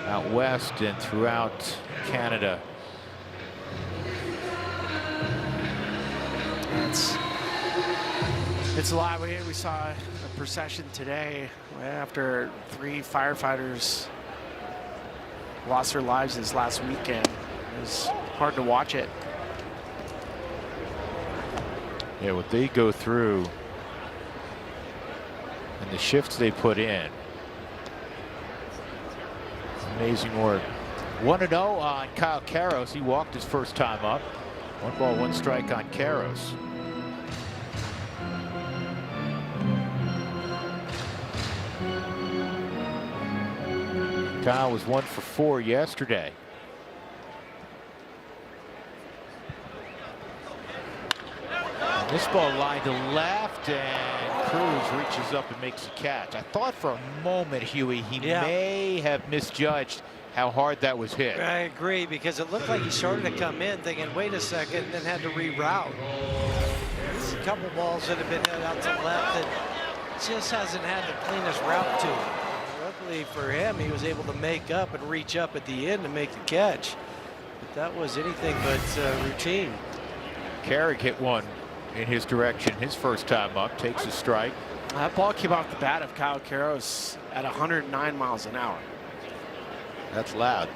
Speaker 2: out west, and throughout Canada.
Speaker 3: It's a lot. We saw a procession today after 3 firefighters lost their lives this last weekend. It was hard to watch it.
Speaker 2: Yeah, what they go through and the shifts they put in. Amazing work. 1-0 on Kyle Karros. He walked his first time up. 1 ball, 1 strike on Karros. Kyle was 1 for 4 yesterday. And this ball lined to left, and Cruz reaches up and makes a catch. I thought for a moment, Huey, he may have misjudged how hard that was hit.
Speaker 5: I agree, because it looked like he started to come in thinking, wait a second, and then had to reroute. There's a couple balls that have been hit out to the left that just hasn't had the cleanest route to it. Luckily for him, he was able to make up and reach up at the end to make the catch. But that was anything but routine.
Speaker 2: Carrick hit one in his direction his first time up, takes a strike.
Speaker 3: That ball came off the bat of Kyle Karros at 109 miles an hour.
Speaker 2: That's loud.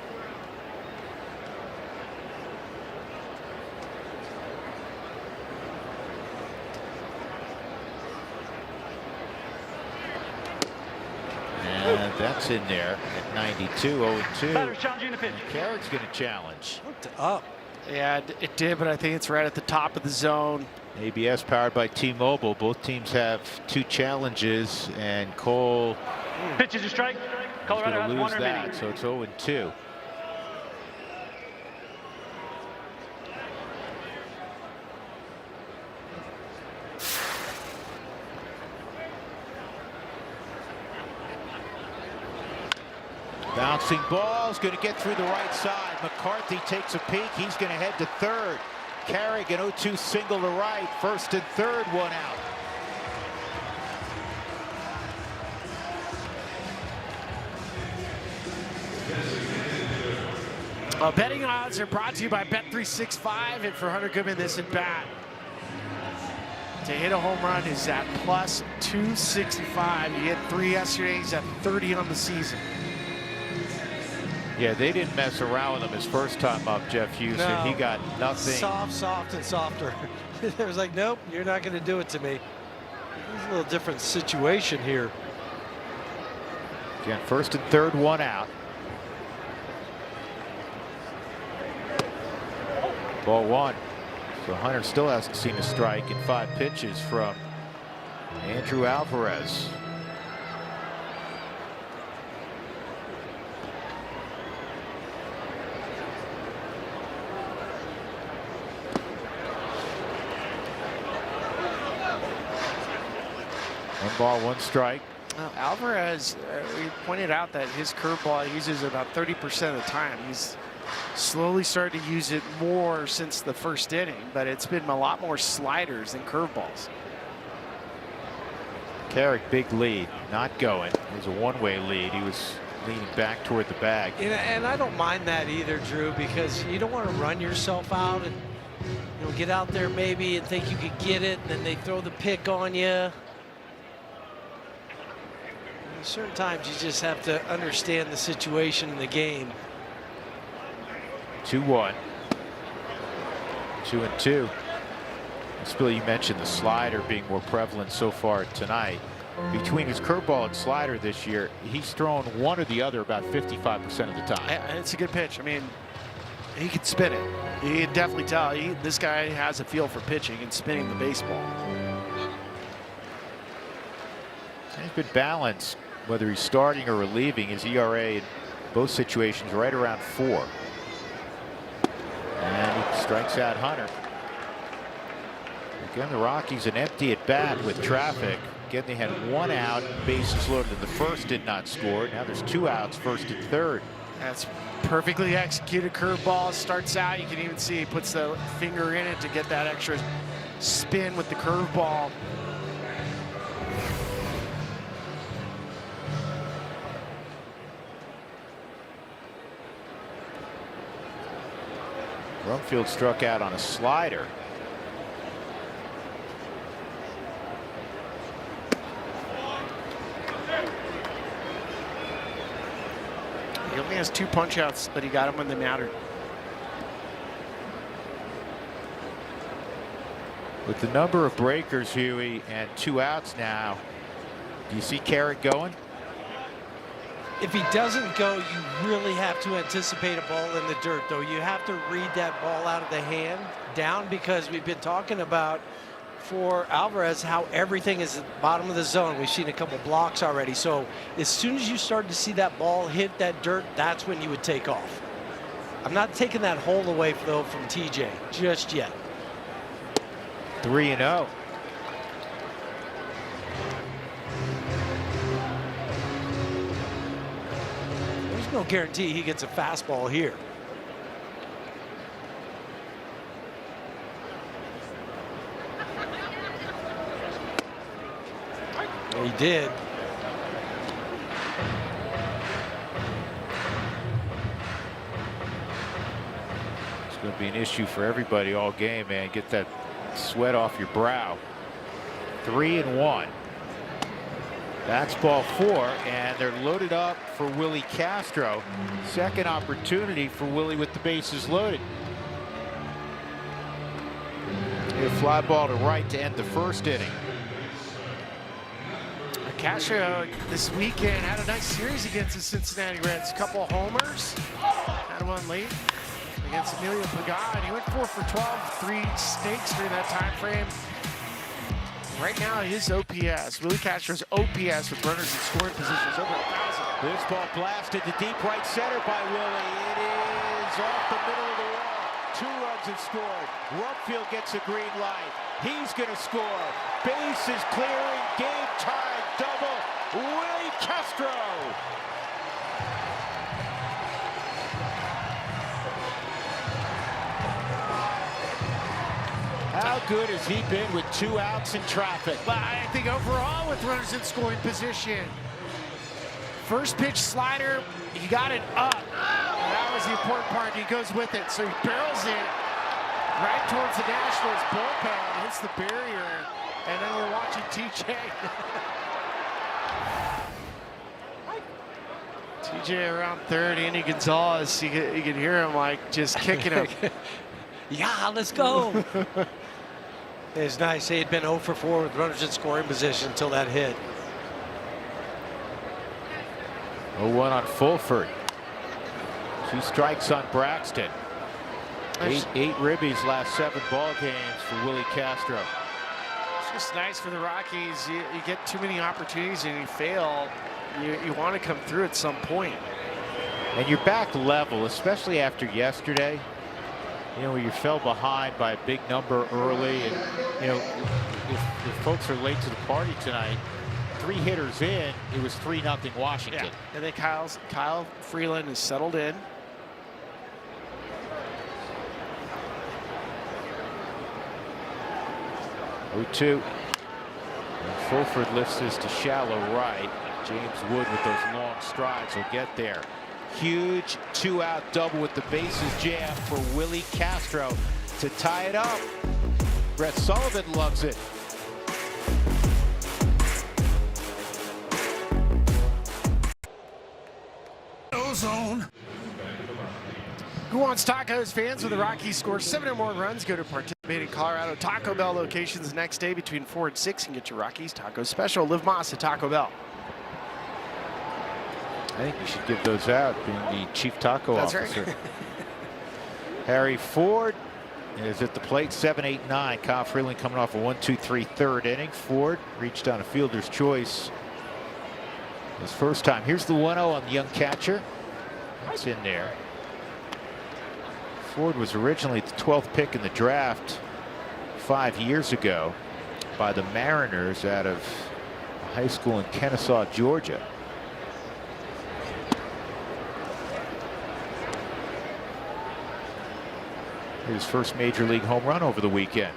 Speaker 2: And that's in there at 92, 0-2.
Speaker 11: Batter's challenging the pitch.
Speaker 2: Carrick's going to challenge.
Speaker 5: Looked up.
Speaker 3: Yeah, it did, but I think it's right at the top of the zone.
Speaker 2: ABS powered by T-Mobile. Both teams have 2 challenges, and Cole
Speaker 11: Pitch is a strike.
Speaker 2: is
Speaker 11: Colorado
Speaker 2: going
Speaker 11: has
Speaker 2: to
Speaker 11: one
Speaker 2: lose that,
Speaker 11: remaining.
Speaker 2: so it's 0-2. Bouncing ball is going to get through the right side. McCarthy takes a peek. He's going to head to third. Carrick an 0-2 single to right. First and third, one out.
Speaker 3: Betting odds are brought to you by Bet365, and for Hunter Goodman, this at bat to hit a home run is at plus 265. You hit 3 yesterday. He's at 30 on the season.
Speaker 2: Yeah, they didn't mess around with him his first time up, Jeff Houston.
Speaker 5: No.
Speaker 2: He got nothing.
Speaker 5: Soft, and softer. It was like, nope, you're not going to do it to me. It's a little different situation here.
Speaker 2: Again, first and third, one out. Ball 1. So Hunter still hasn't seen a strike in 5 pitches from Andrew Alvarez. One ball, one strike.
Speaker 3: Alvarez, we pointed out that his curveball he uses about 30% of the time. He's slowly started to use it more since the first inning, but it's been a lot more sliders than curveballs.
Speaker 2: Carrick, big lead, not going. It was a one-way lead. He was leaning back toward the bag.
Speaker 5: And I don't mind that either, Drew, because you don't want to run yourself out and get out there maybe and think you could get it, and then they throw the pick on you. Certain times you just have to understand the situation in the game.
Speaker 2: 2-1. 2-2. Bill, you mentioned the slider being more prevalent so far tonight. Between his curveball and slider this year, he's thrown one or the other about 55% of the time.
Speaker 3: And it's a good pitch. I mean, he can spin it. You can definitely tell this guy has a feel for pitching and spinning the baseball.
Speaker 2: He's been balanced, whether he's starting or relieving. His ERA in both situations right around 4. And he strikes out Hunter. Again, the Rockies an empty at bat with traffic. Again, they had 1 out, bases loaded in the first, did not score. Now there's 2 outs, first and third.
Speaker 3: That's perfectly executed curveball. Starts out, you can even see he puts the finger in it to get that extra spin with the curveball.
Speaker 2: Rumfield struck out on a slider.
Speaker 3: He only has 2 punch outs, but he got them when they mattered.
Speaker 2: With the number of breakers, Huey, and 2 outs now, do you see Carrick going?
Speaker 5: If he doesn't go, you really have to anticipate a ball in the dirt, though. You have to read that ball out of the hand down, because we've been talking about for Alvarez how everything is at the bottom of the zone. We've seen a couple blocks already. So as soon as you start to see that ball hit that dirt, that's when you would take off. I'm not taking that hole away, though, from TJ just yet.
Speaker 2: 3-0.
Speaker 5: There's no guarantee he gets a fastball here. He did.
Speaker 2: It's going to be an issue for everybody all game, man. Get that sweat off your brow. 3-1. That's ball 4, and they're loaded up for Willie Castro. Second opportunity for Willie with the bases loaded. A fly ball to right to end the first inning.
Speaker 3: Castro this weekend had a nice series against the Cincinnati Reds. A couple of homers, had one late against Emilio Pagan. He went 4 for 12, 3 stakes during that time frame. Right now, his OPS, Willie Castro's OPS with runners in scoring positions over 1,000.
Speaker 2: This ball blasted to deep right center by Willie. It is off the middle of the wall. 2 runs have scored. Rumpfield gets a green light. He's going to score. Bases clearing, game time, double. Willie Castro. How good has he been with 2 outs in traffic?
Speaker 3: But I think overall with runners in scoring position, first pitch slider, he got it up. And that was the important part. He goes with it. So he barrels it right towards the Nationals bullpen, hits the barrier, and then we're watching TJ. TJ around third, Andy Gonzalez, you could hear him like just kicking him.
Speaker 5: Yeah, let's go. It's nice. He had been 0 for 4 with runners in scoring position until that hit.
Speaker 2: 0-1 on Fulford. 2 strikes on Braxton. 8 ribbies last 7 ball games for Willie Castro.
Speaker 3: It's just nice for the Rockies. You get too many opportunities and you fail. You want to come through at some point.
Speaker 2: And you're back level, especially after yesterday. You know, where you fell behind by a big number early, and you know, if folks are late to the party tonight, 3 hitters in, it was 3-0 Washington.
Speaker 3: Yeah. And then Kyle Freeland is settled in.
Speaker 2: (0-2). And Fulford lifts this to shallow right. James Wood with those long strides will get there. Huge 2-out double with the bases jammed for Willie Castro to tie it up. Brett Sullivan loves it.
Speaker 3: Ozone. Who wants tacos? Fans of the Rockies score 7 or more runs. Go to participating Colorado Taco Bell locations next day between 4 and 6 and get your Rockies taco special. Liv Moss at Taco Bell.
Speaker 2: I think you should give those out, being the chief taco officer.
Speaker 3: Right.
Speaker 2: Harry Ford is at the plate, 7-8-9. Kyle Freeland coming off a 1-2-3 third inning. Ford reached on a fielder's choice his first time. Here's the 1-0 on the young catcher. It's in there. Ford was originally the 12th pick in the draft 5 years ago by the Mariners out of high school in Kennesaw, Georgia. His first major league home run over the weekend.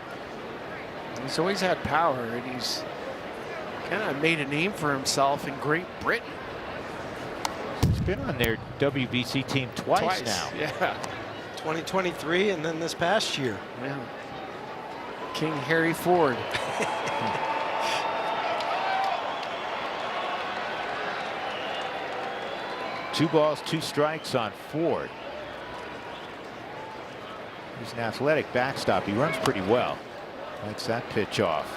Speaker 3: He's always had power, and he's kind of made a name for himself in Great Britain.
Speaker 2: He's been on their WBC team twice now.
Speaker 3: Yeah.
Speaker 5: 2023 and then this past year.
Speaker 3: Yeah. King Harry Ford.
Speaker 2: Two balls, 2 strikes on Ford. He's an athletic backstop. He runs pretty well. Likes that pitch off.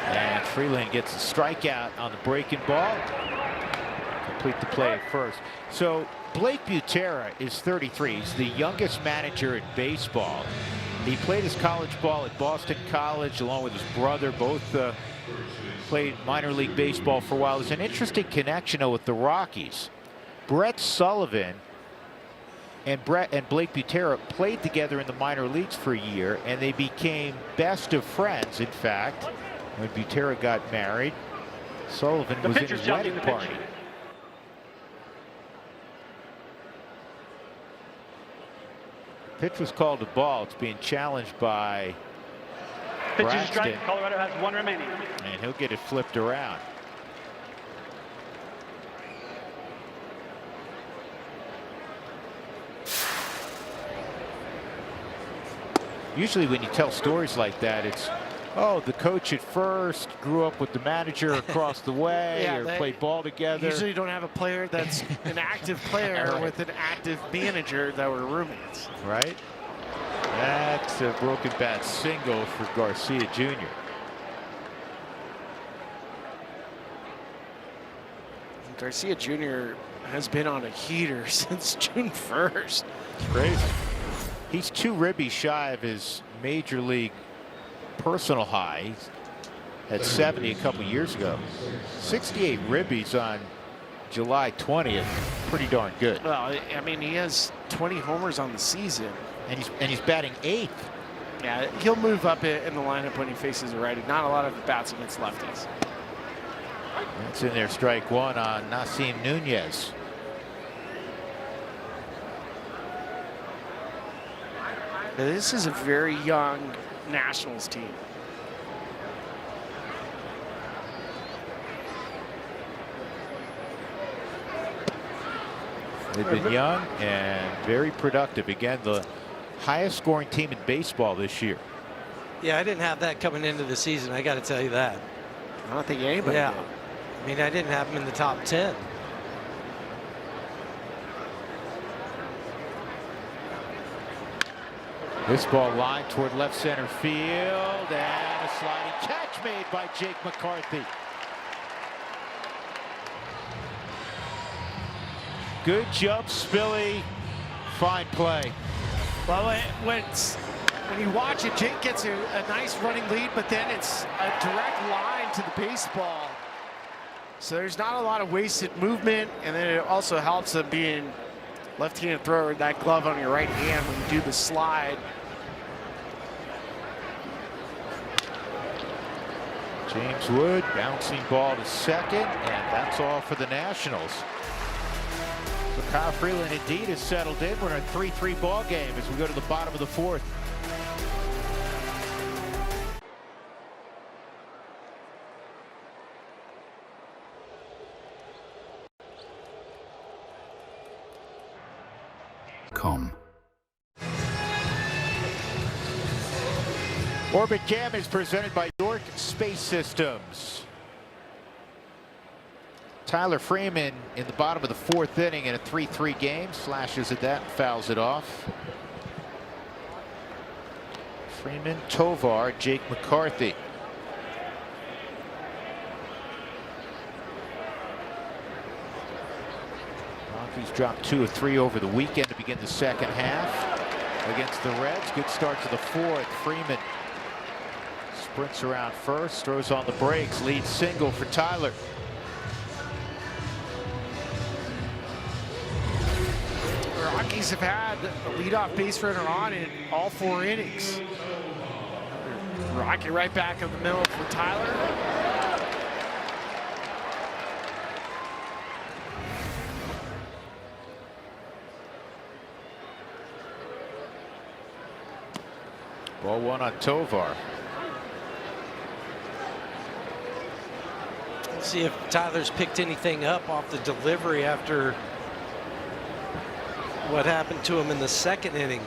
Speaker 2: And Freeland gets a strikeout on the breaking ball. Complete the play at first. So Blake Butera is 33. He's the youngest manager in baseball. He played his college ball at Boston College along with his brother. Both played minor league baseball for a while. There's an interesting connection with the Rockies. Brett Sullivan and Blake Butera played together in the minor leagues for a year, and they became best of friends. In fact, When Butera got married, Sullivan was in his wedding party. Pitch was called a ball. It's being challenged by
Speaker 11: Pitch is a
Speaker 2: Braxton.
Speaker 11: strike. Colorado has 1 remaining.
Speaker 2: And he'll get it flipped around. Usually when you tell stories like that, it's, oh, the coach at first grew up with the manager across the way,
Speaker 3: Yeah,
Speaker 2: or
Speaker 3: they
Speaker 2: played ball together.
Speaker 3: Usually don't have a player that's an active player
Speaker 2: Right.
Speaker 3: with an active manager that were roommates.
Speaker 2: Right? That's a broken bat single for Garcia Jr.
Speaker 3: Garcia Jr. has been on a heater since June 1st.
Speaker 2: It's crazy. He's 2 ribbies shy of his major league personal high. He's had 70 a couple years ago. 68 ribbies on July 20th. Pretty darn good.
Speaker 3: Well, I mean, he has 20 homers on the season.
Speaker 2: And he's batting 8th.
Speaker 3: Yeah, he'll move up in the lineup when he faces a righty. Not a lot of bats against lefties.
Speaker 2: That's in there, strike 1 on Nasim Nunez.
Speaker 3: Now, this is a very young Nationals team.
Speaker 2: They've been young and very productive. Again, the highest scoring team in baseball this year.
Speaker 5: Yeah, I didn't have that coming into the season. I got to tell you that.
Speaker 3: I don't think anybody
Speaker 5: Yeah.
Speaker 3: did.
Speaker 5: I mean, I didn't have them in the top 10.
Speaker 2: This ball lined toward left center field, and a sliding catch made by Jake McCarthy. Good jump, Spilly. Fine play.
Speaker 3: Well, when you watch it, Jake gets a nice running lead, but then it's a direct line to the baseball. So there's not a lot of wasted movement, and then it also helps him being left-handed thrower, that glove on your right hand when you do the slide.
Speaker 2: James Wood, bouncing ball to second, and that's all for the Nationals. So Kyle Freeland indeed is settled in. We're in a 3-3 ball game as we go to the bottom of the 4th. Orbit Cam is presented by York Space Systems. Tyler Freeman in the bottom of the 4th inning in a 3-3 game. Slashes at that and fouls it off. Freeman, Tovar, Jake McCarthy. Rockies dropped 2 of 3 over the weekend to begin the 2nd half against the Reds. Good start to the 4th. Freeman sprints around first, throws on the brakes, lead single for Tyler.
Speaker 3: The Rockies have had a leadoff base runner on in all 4 innings. Rocky right back in the middle for Tyler.
Speaker 2: Ball 1 on Tovar.
Speaker 5: Let's see if Tyler's picked anything up off the delivery after what happened to him in the 2nd inning.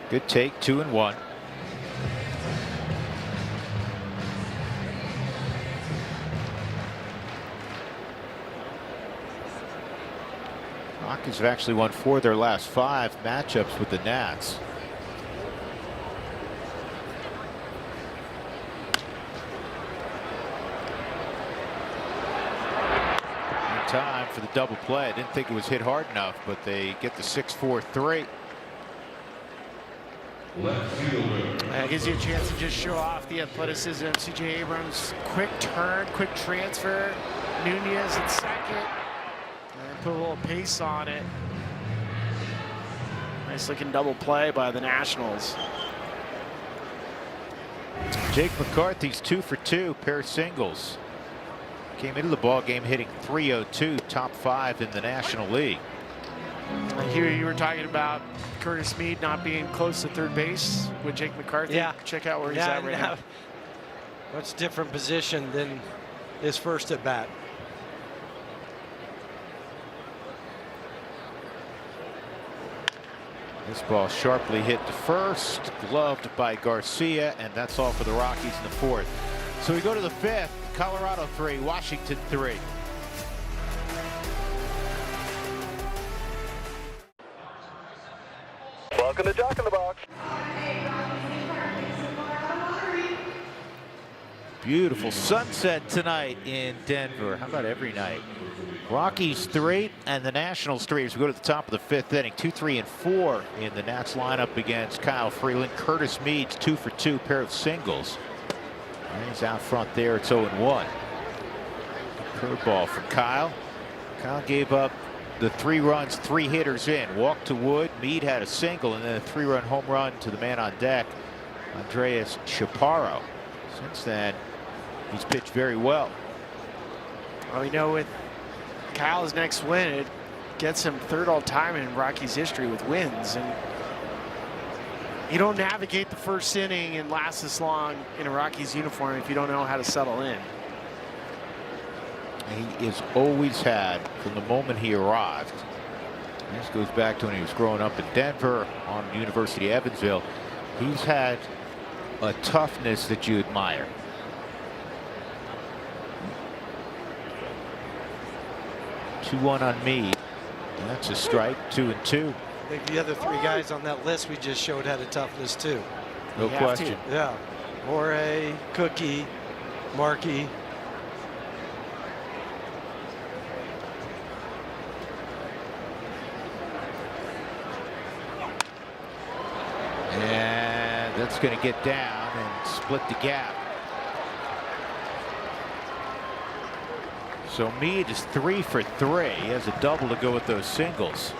Speaker 2: Good take, 2-1. Rockies have actually won 4 of their last 5 matchups with the Nats. In time for the double play. I didn't think it was hit hard enough, but they get the 6-4-3.
Speaker 3: That gives you a chance to just show off the athleticism. C.J. Abrams, quick turn, quick transfer. Nunez at second. And put a little pace on it. Nice looking double play by the Nationals.
Speaker 2: Jake McCarthy's 2 for 2, pair of singles. Came into the ball game hitting .302, top 5 in the National League.
Speaker 3: I hear you were talking about Curtis Mead not being close to third base with Jake McCarthy.
Speaker 5: Yeah.
Speaker 3: Check out where he's at right now.
Speaker 5: Much different position than his first at bat.
Speaker 2: This ball sharply hit to first, gloved by Garcia, and that's all for the Rockies in the 4th. So we go to the 5th, Colorado 3, Washington 3.
Speaker 12: Welcome to Jock in the Box.
Speaker 2: Beautiful sunset tonight in Denver. How about every night? Rockies 3 and the Nationals 3 as we go to the top of the 5th inning. 2, 3, and 4 in the Nats lineup against Kyle Freeland. Curtis Mead's 2 for 2, pair of singles. And he's out front there. It's 0-1. Curveball from Kyle. Kyle gave up the 3 runs, 3 hitters in. Walk to Wood. Mead had a single and then a 3-run home run to the man on deck, Andreas Chaparro. Since then, he's pitched very well.
Speaker 3: Well, you know, with Kyle's next win, it gets him 3rd all-time in Rockies history with wins. And you don't navigate the first inning and last this long in a Rockies uniform if you don't know how to settle in.
Speaker 2: He has always had, from the moment he arrived, this goes back to when he was growing up in Denver on the University of Evansville, he's had a toughness that you admire. Two 2-1 on Mead. That's a strike. 2-2.
Speaker 5: I think the other 3 guys on that list we just showed had a toughness too.
Speaker 2: No question.
Speaker 5: Yeah. Jorge, Cookie, Markey.
Speaker 2: And that's going to get down and split the gap. So Mead is 3 for 3. He has a double to go with those singles.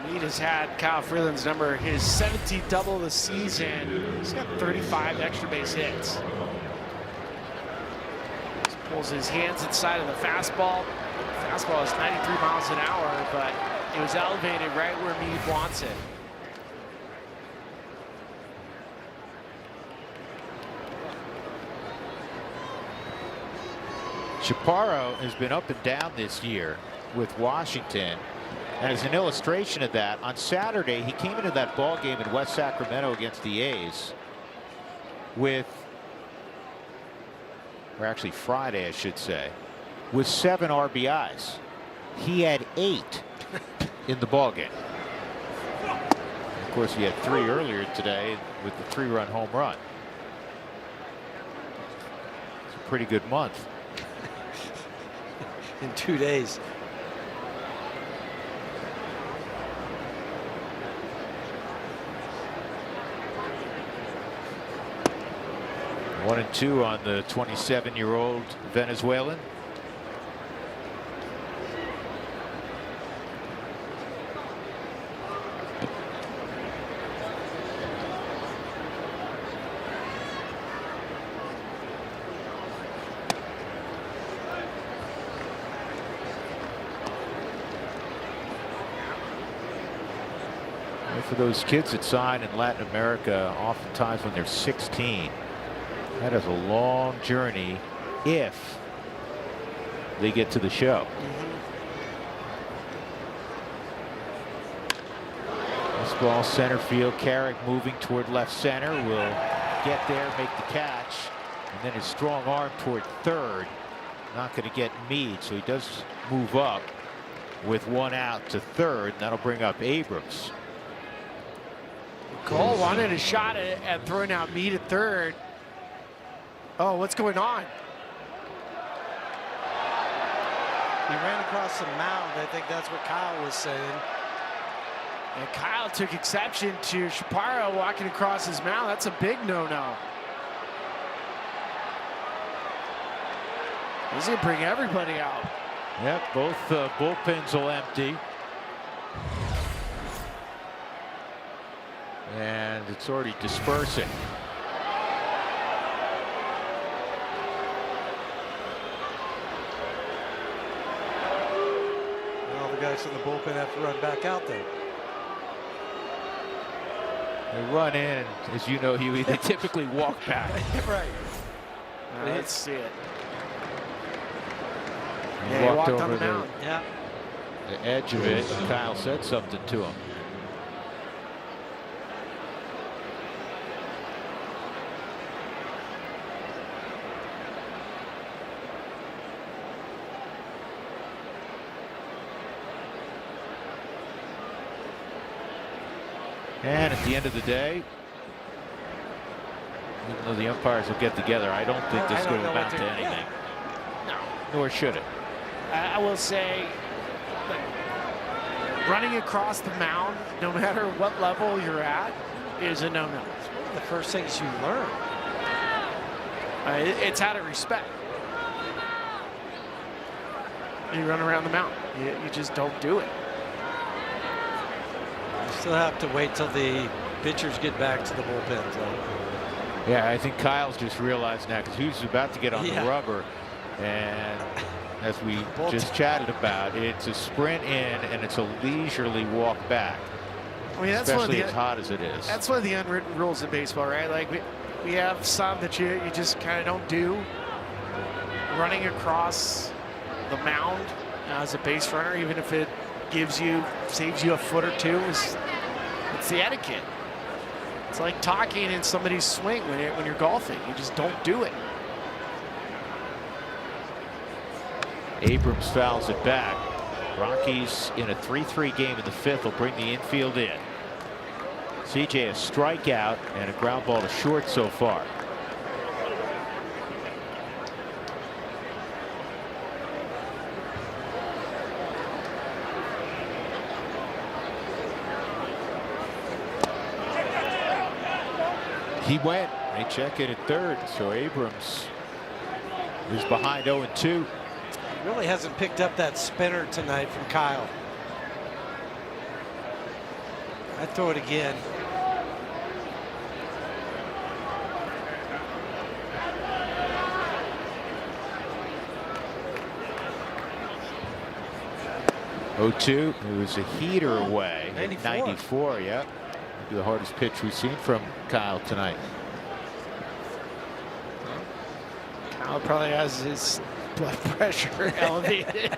Speaker 3: Mead has had Kyle Freeland's number, his 17th double of the season. He's got 35 extra base hits. Just pulls his hands inside of the fastball. Fastball is 93 miles an hour, but it was elevated right where Mead wants it.
Speaker 2: Chaparro has been up and down this year with Washington. And as an illustration of that, on Saturday he came into that ball game in West Sacramento against the A's with, or actually Friday I should say, with 7 RBIs. He had 8 in the ball game. Of course, he had 3 earlier today with the 3-run home run. It's a pretty good month.
Speaker 5: In 2 days.
Speaker 2: One and 2 on the 27-year-old Venezuelan. For those kids that sign in Latin America, oftentimes when they're 16, that is a long journey if they get to the show. This ball center field. Carrick moving toward left center, will get there, make the catch, and then his strong arm toward third. Not going to get Mead, so he does move up with 1 out to third, and that'll bring up Abrams.
Speaker 3: Cole wanted a shot at throwing out Mead at third. Oh, what's going on?
Speaker 5: He ran across the mound. I think that's what Kyle was saying.
Speaker 3: And Kyle took exception to Chaparro walking across his mound. That's a big no-no. He's going to bring everybody out.
Speaker 2: Yep, both bullpens will empty. And it's already dispersing.
Speaker 5: All the guys in the bullpen have to run back out there.
Speaker 2: They run in, as you know, Huey, they typically walk back.
Speaker 5: Right.
Speaker 3: Let's see it.
Speaker 2: He
Speaker 3: Yeah,
Speaker 2: walked
Speaker 3: he walked on
Speaker 2: over
Speaker 3: the mound.
Speaker 5: Yeah.
Speaker 2: the edge of it, and Kyle said something to him. And at the end of the day, even though the umpires will get together, I don't think this is going to amount to anything.
Speaker 3: No.
Speaker 2: Nor should it.
Speaker 3: I will say, running across the mound, no matter what level you're at, is a no-no.
Speaker 5: It's one of the first things you learn.
Speaker 3: It's out of respect. You run around the mound. You just don't do it.
Speaker 5: You still have to wait till the pitchers get back to the bullpen.
Speaker 2: Yeah, I think Kyle's just realized now, because he was about to get on the rubber, and as we just chatted about, it's a sprint in and it's a leisurely walk back.
Speaker 3: I mean, that's
Speaker 2: especially
Speaker 3: one of
Speaker 2: as hot as it is.
Speaker 3: That's one of the unwritten rules in baseball, right? Like we have some that you just kind of don't do. Running across the mound as a base runner, even if it saves you a foot or two, it's the etiquette. It's like talking in somebody's swing when you're golfing. You just don't do it.
Speaker 2: Abrams fouls it back. Rockies in a 3-3 game in the fifth will bring the infield in. CJ a strikeout and a ground ball to short so far. He went. They check it at third, so Abrams is behind 0-2.
Speaker 5: Really hasn't picked up that spinner tonight from Kyle. I'd throw it again.
Speaker 2: It was a heater away.
Speaker 5: 94.
Speaker 2: 94, yeah. Maybe the hardest pitch we've seen from Kyle tonight.
Speaker 3: Kyle probably has his blood pressure elevated.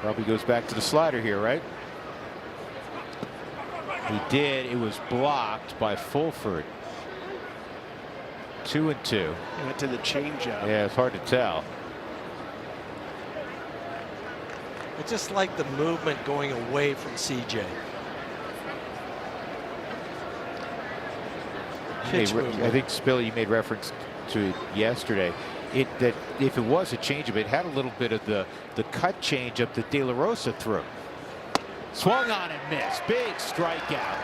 Speaker 2: Probably goes back to the slider here, right? He did. It was blocked by Fulford. 2-2.
Speaker 3: He went to the changeup.
Speaker 2: Yeah, it's hard to tell.
Speaker 5: I just like the movement going away from CJ.
Speaker 2: I think Spilly, you made reference to it yesterday. That if it was a changeup, it had a little bit of the cut changeup that De La Rosa threw. Swung on and missed. Big strikeout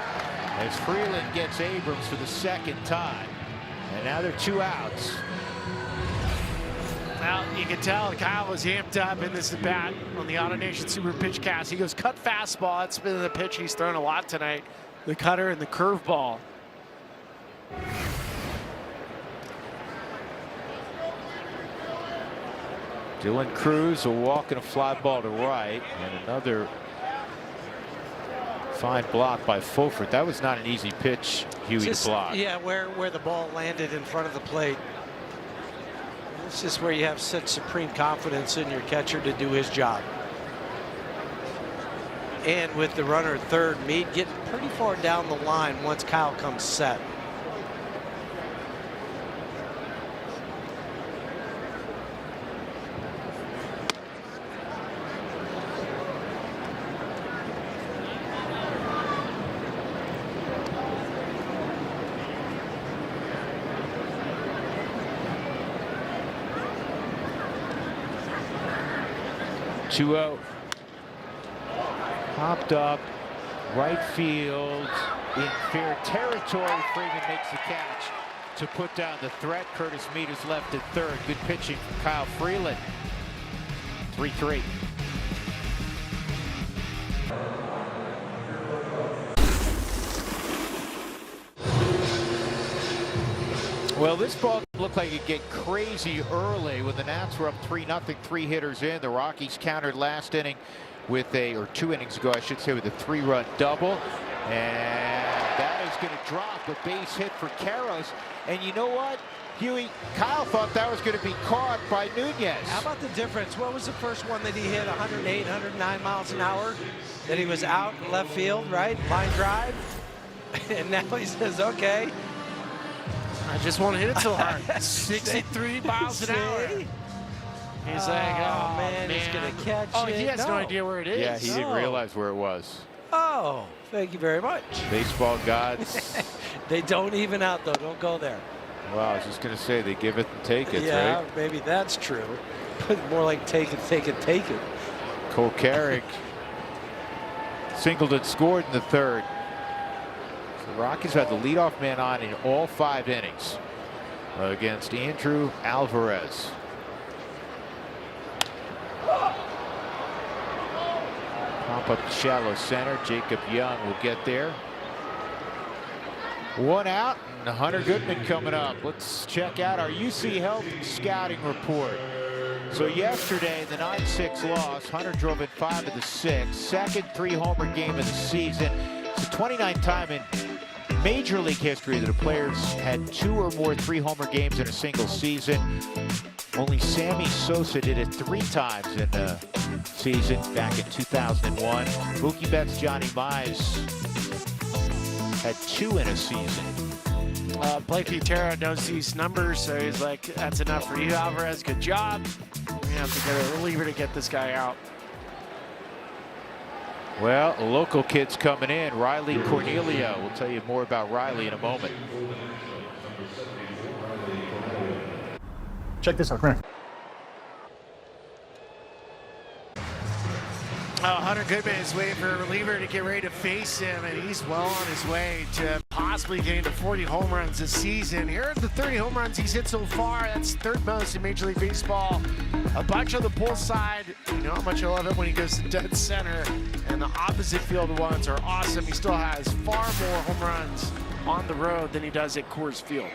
Speaker 2: as Freeland gets Abrams for the second time. And now they're 2 outs.
Speaker 3: Well, you can tell Kyle was amped up in this at bat on the Auto Nation Super Pitch Cast. He goes cut fastball. That's been the pitch he's thrown a lot tonight. The cutter and the curveball.
Speaker 2: Dylan Cruz a walk and a fly ball to right, and another fine block by Fulford. That was not an easy pitch, Huey, to block.
Speaker 5: Yeah, where the ball landed in front of the plate. It's just where you have such supreme confidence in your catcher to do his job. And with the runner at third, Meade getting pretty far down the line once Kyle comes set.
Speaker 2: Popped up, right field, in fair territory. Freeman makes the catch to put down the threat. Curtis Mead is left at third. Good pitching from Kyle Freeland. 3-3. Well, this ball looked like it'd get crazy early when the Nats were up 3-0, 3 hitters in. The Rockies countered last inning with or 2 innings ago, I should say, with a 3-run double. And that is going to drop a base hit for Karros. And you know what, Huey? Kyle thought that was going to be caught by Nunez.
Speaker 5: How about the difference? What was the first one that he hit? 108, 109 miles an hour? That he was out in left field, right? Line drive. And now he says, okay.
Speaker 3: I just want to hit it so hard. 63 miles an hour. He's like, oh, man, he's going to catch it. He has no idea where it is.
Speaker 2: Yeah, he didn't realize where it was.
Speaker 5: Oh, thank you very much.
Speaker 2: Baseball gods.
Speaker 5: They don't even out, though. Don't go there.
Speaker 2: Well, I was just going to say they give it and take it,
Speaker 5: yeah,
Speaker 2: right?
Speaker 5: Maybe that's true. But more like take it, take it, take it.
Speaker 2: Cole Carrick singled and scored in the third. So the Rockies had the leadoff man on in all 5 innings against Andrew Alvarez. Pop up shallow center. Jacob Young will get there. 1 out, and Hunter Goodman coming up. Let's check out our UC Health scouting report. So yesterday, the 9-6 loss, Hunter drove in 5 of the 6. Second 3-homer game of the season. It's the 29th time in Major League history that a player's had 2 or more 3-homer games in a single season. Only Sammy Sosa did it 3 times in the season back in 2001. Mookie Betts' Johnny Mize had 2 in a season.
Speaker 3: Blake Butera knows these numbers, so he's like, that's enough for you, Alvarez. Good job. We have to get a reliever to get this guy out.
Speaker 2: Well, a local kid's coming in, Riley Cornelio. We'll tell you more about Riley in a moment.
Speaker 12: Check this out, come here.
Speaker 3: Hunter Goodman is waiting for a reliever to get ready to face him, and he's well on his way to possibly getting to 40 home runs this season. Here are the 30 home runs he's hit so far. That's 3rd most in Major League Baseball. A bunch on the pull side. You know how much I love it when he goes to dead center, and the opposite field ones are awesome. He still has far more home runs on the road than he does at Coors Field.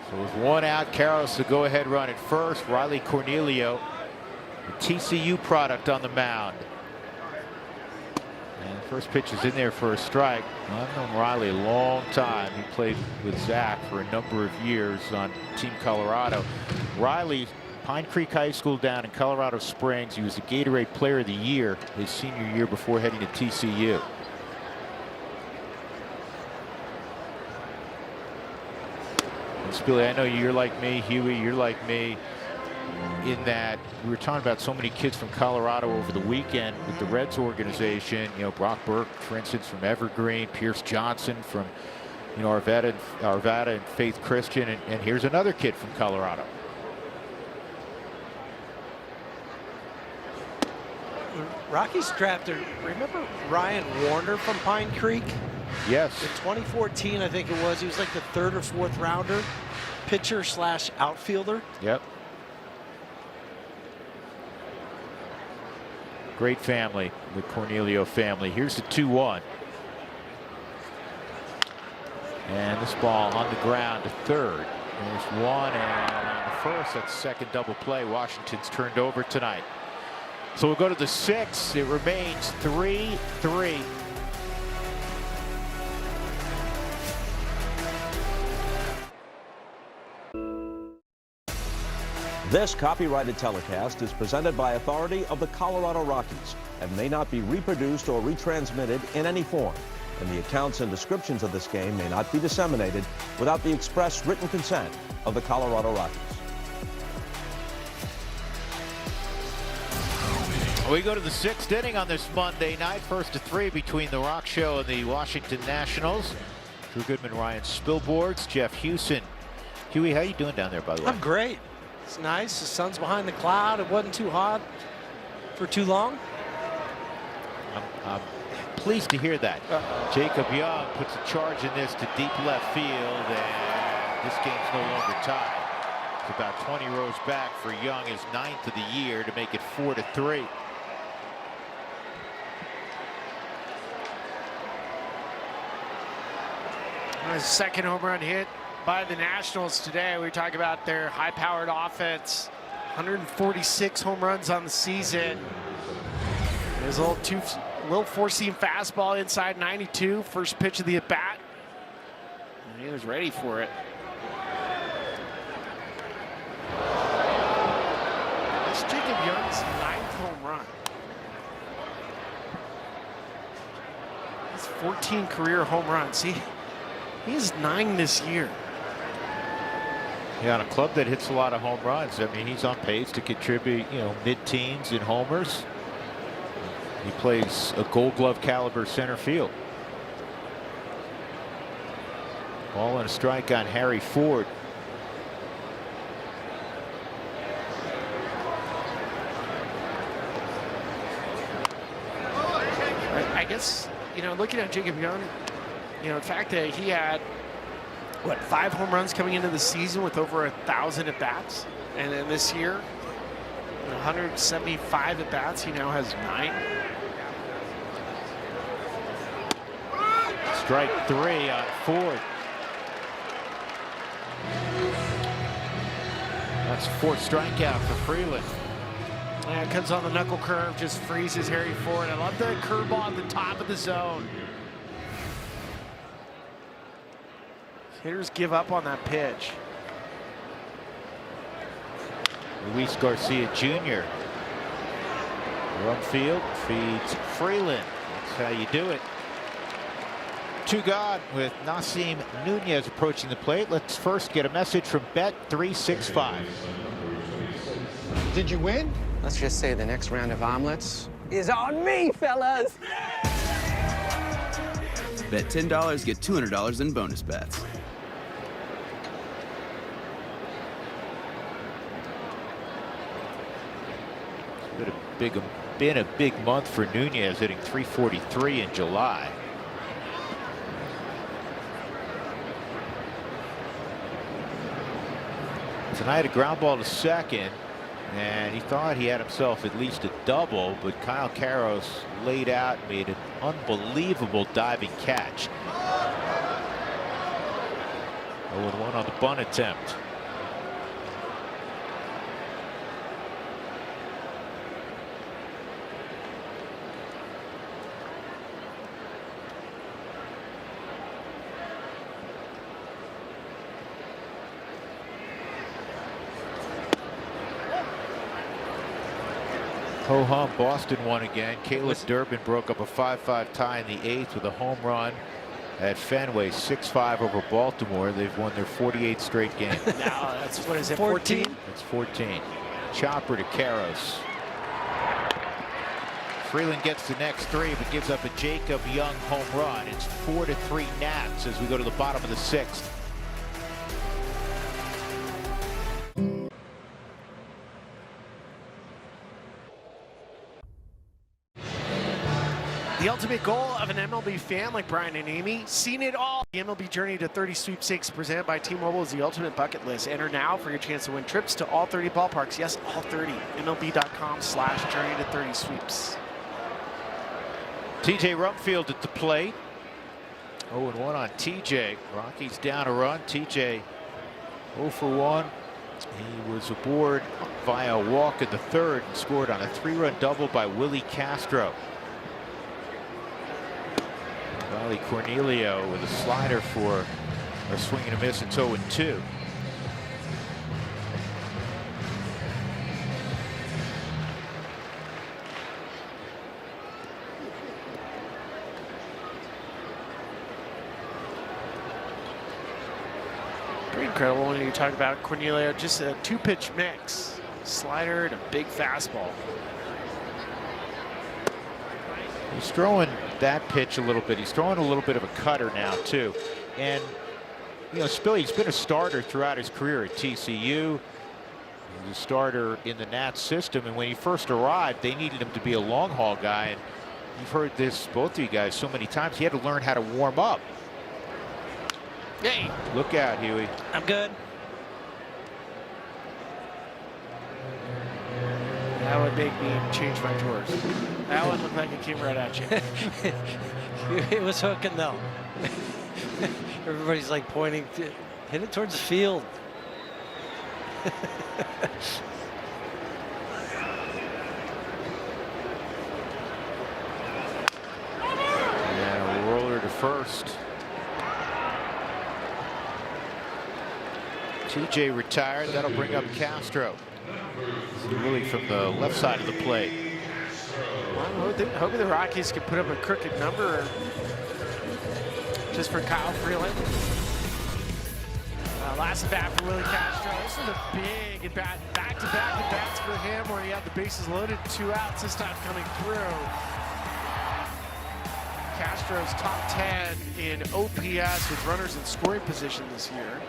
Speaker 2: So with 1 out, Karros the go-ahead run at first. Riley Cornelio, the TCU product, on the mound. And the first pitch is in there for a strike. Well, I've known Riley a long time. He played with Zach for a number of years on Team Colorado. Riley, Pine Creek High School down in Colorado Springs. He was the Gatorade Player of the Year his senior year before heading to TCU. Billy, I know you're like me, Huey, you're like me, in that we were talking about so many kids from Colorado over the weekend with the Reds organization. You know, Brock Burke, for instance, from Evergreen, Pierce Johnson from, you know, Arvada and Faith Christian, and here's another kid from Colorado.
Speaker 5: Rockies drafted, remember Ryan Warner from Pine Creek?
Speaker 2: Yes.
Speaker 5: In 2014, I think it was. He was like the 3rd or 4th rounder, pitcher / outfielder.
Speaker 2: Yep. Great family, the Cornelio family. Here's the 2-1. And this ball on the ground to third. There's 1, and on the first, that's 2nd double play. Washington's turned over tonight. So we'll go to the 6th. It remains 3-3.
Speaker 1: This copyrighted telecast is presented by authority of the Colorado Rockies and may not be reproduced or retransmitted in any form. And the accounts and descriptions of this game may not be disseminated without the express written consent of the Colorado Rockies.
Speaker 2: We go to the 6th inning on this Monday night. 1st to 3 between the Rock Show and the Washington Nationals. Drew Goodman, Ryan Spilborghs, Jeff Hewson. Huey, how you doing down there, by the way?
Speaker 5: I'm great. It's nice. The sun's behind the cloud. It wasn't too hot for too long.
Speaker 2: I'm pleased to hear that. Jacob Young puts a charge in this to deep left field, and this game's no longer tied. It's about 20 rows back for Young, his 9th of the year, to make it 4-3.
Speaker 3: His second home run hit by the Nationals today. We talk about their high-powered offense. 146 home runs on the season. There's a little four-seam fastball inside 92. First pitch of the at-bat. He was ready for it. That's Jacob Young's 9th home run. That's 14 career home runs. He has 9 this year.
Speaker 2: Yeah, on a club that hits a lot of home runs, I mean, he's on pace to contribute, mid-teens in homers. He plays a Gold Glove caliber center field. Ball and a strike on Harry Ford.
Speaker 3: I guess, looking at Jacob Young, the fact that he had, 5 home runs coming into the season with over 1,000 at-bats. And then this year, 175 at-bats. He now has 9.
Speaker 2: Strike 3 on Ford. That's 4th strikeout for Freeland.
Speaker 3: Yeah, comes on the knuckle curve, just freezes Harry Ford. I love the curveball at the top of the zone. Hitters give up on that pitch.
Speaker 2: Luis Garcia Jr. Rumfield feeds Freeland. That's how you do it. 2 gone with Nasim Nunez approaching the plate. Let's first get a message from Bet365.
Speaker 12: Did you win?
Speaker 13: Let's just say the next round of omelets is on me, fellas.
Speaker 14: Bet $10, get $200 in bonus bets.
Speaker 2: Been a big month for Nunez, hitting .343 in July. Tonight, a ground ball to second, and he thought he had himself at least a double, but Kyle Karros laid out, made an unbelievable diving catch. 0-1 on the bunt attempt. Ho-hum, Boston won again. Caleb Durbin broke up a 5-5 tie in the 8th with a home run at Fenway, 6-5 over Baltimore. They've won their 48th straight game.
Speaker 3: Now that's, what is it, 14?
Speaker 2: It's 14. Chopper to Karros. Freeland gets the next 3, but gives up a Jacob Young home run. It's 4-3 Nats as we go to the bottom of the 6th.
Speaker 3: The ultimate goal of an MLB fan like Brian and Amy, seen it all. The MLB Journey to 30 Sweepstakes presented by T-Mobile is the ultimate bucket list. Enter now for your chance to win trips to all 30 ballparks. Yes, all 30. MLB.com/Journey to 30 Sweeps.
Speaker 2: TJ Rumfield at the plate. 0-1 on TJ. Rockies down a run. TJ 0-for-1. He was aboard via a walk in the 3rd and scored on a 3-run double by Willie Castro. Valley Cornelio with a slider for a swing and a miss. It's 0-2.
Speaker 3: Pretty incredible when you talk about Cornelio, just a 2-pitch mix. Slider and a big fastball.
Speaker 2: He's throwing that pitch a little bit. He's throwing a little bit of a cutter now too. And Spilly, he's been a starter throughout his career at TCU. He was a starter in the Nats system, and when he first arrived, they needed him to be a long haul guy. And You've heard this, both of you guys, so many times. He had to learn how to warm up.
Speaker 3: Hey.
Speaker 2: Look out, Huey.
Speaker 5: I'm good.
Speaker 3: That would make me change my drawers. That one looked like it came right at you.
Speaker 5: It was hooking though. Everybody's like pointing to hit it towards the field.
Speaker 2: And a roller to first. TJ retired. That'll bring up Castro. Really from the left side of the plate.
Speaker 3: Well, I'm hoping the Rockies can put up a crooked number just for Kyle Freeland. Last at bat for Willie Castro. This is a big at bat, back-to-back at bats for him, where he had the bases loaded, 2 outs this time coming through. Castro's top 10 in OPS with runners in scoring position this year.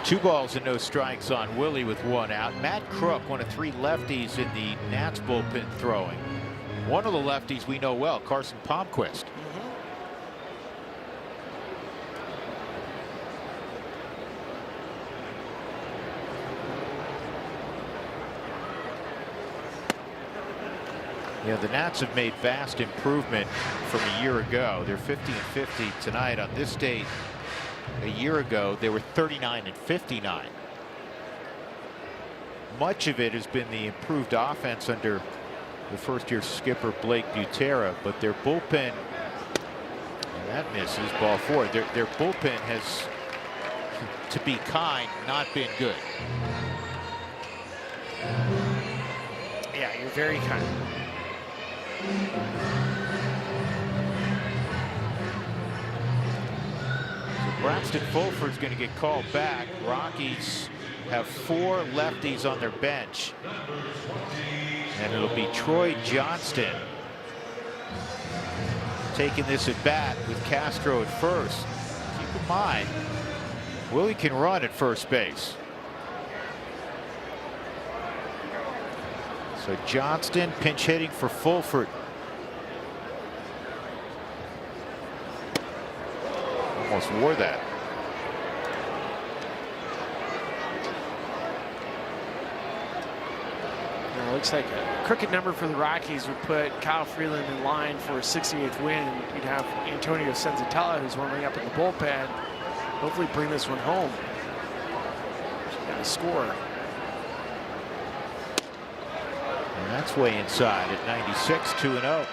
Speaker 2: Two balls and no strikes on Willie with 1 out. Matt Crook, one of 3 lefties in the Nats bullpen throwing. One of the lefties we know well, Carson Palmquist. Yeah, the Nats have made vast improvement from a year ago. They're 50-50 tonight on this date. A year ago, they were 39-59. Much of it has been the improved offense under the first-year skipper Blake Butera, but their bullpen, and that misses, ball 4. Their bullpen has, to be kind, not been good.
Speaker 3: Yeah, you're very kind.
Speaker 2: Braxton Fulford's going to get called back. Rockies have 4 lefties on their bench. And it'll be Troy Johnston taking this at bat with Castro at first. Keep in mind, Willie can run at first base. So Johnston pinch hitting for Fulford. Almost wore that.
Speaker 3: Now, it looks like a crooked number for the Rockies would put Kyle Freeland in line for a 68th win. You'd have Antonio Senzatella, who's warming up in the bullpen, hopefully bring this one home. She's got to score.
Speaker 2: And that's way inside at 96, 2-0.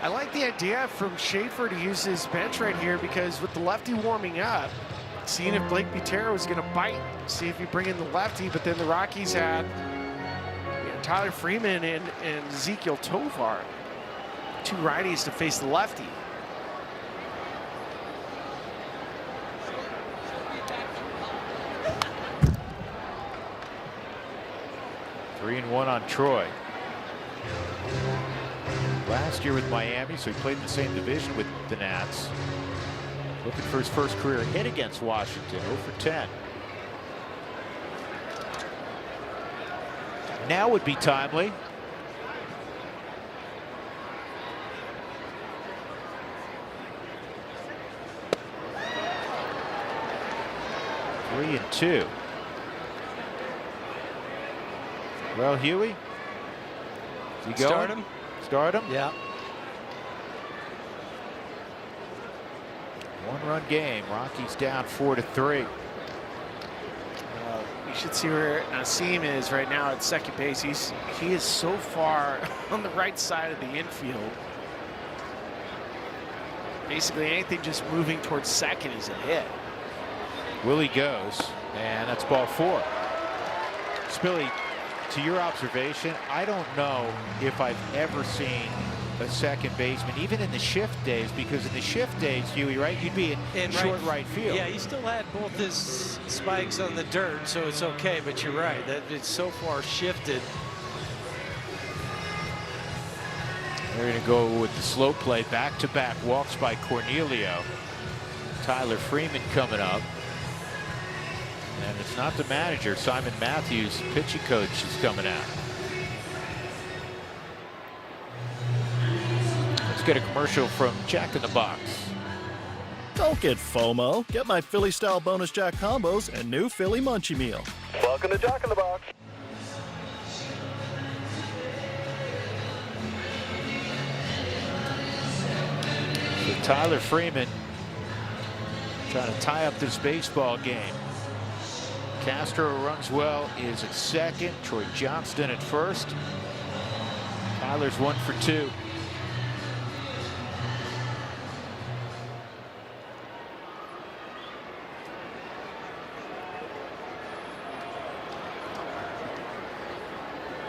Speaker 3: I like the idea from Schaefer to use his bench right here, because with the lefty warming up, seeing if Blake Butera was going to bite, see if you bring in the lefty, but then the Rockies had Tyler Freeman and Ezekiel Tovar, 2 righties to face the lefty.
Speaker 2: Three and 1 on Troy. Last year with Miami, so he played in the same division with the Nats. Looking for his first career hit against Washington, 0 for 10. Now would be timely. Three and 2. Well, Huey, is he going?
Speaker 5: Start him.
Speaker 2: Start him?
Speaker 5: Yeah.
Speaker 2: 1-run game. Rockies down 4-3.
Speaker 3: You should see where Nassim is right now at second base. He is so far on the right side of the infield. Basically anything just moving towards second is a hit.
Speaker 2: Willie goes. And that's ball 4. Spilly, to your observation, I don't know if I've ever seen a second baseman, even in the shift days, because in the shift days, Huey, right, you'd be in short right field.
Speaker 5: Yeah, he still had both his spikes on the dirt, so it's okay, but you're right, that it's so far shifted.
Speaker 2: They're going to go with the slow play, back-to-back walks by Cornelio. Tyler Freeman coming up. And it's not the manager, Simon Matthews, pitching coach, is coming out. Let's get a commercial from Jack in the Box.
Speaker 15: Don't get FOMO. Get my Philly-style bonus Jack combos and new Philly Munchie Meal.
Speaker 16: Welcome to Jack in the Box.
Speaker 2: So Tyler Freeman trying to tie up this baseball game. Castro runs well, is at second. Troy Johnston at first. Tyler's 1 for 2.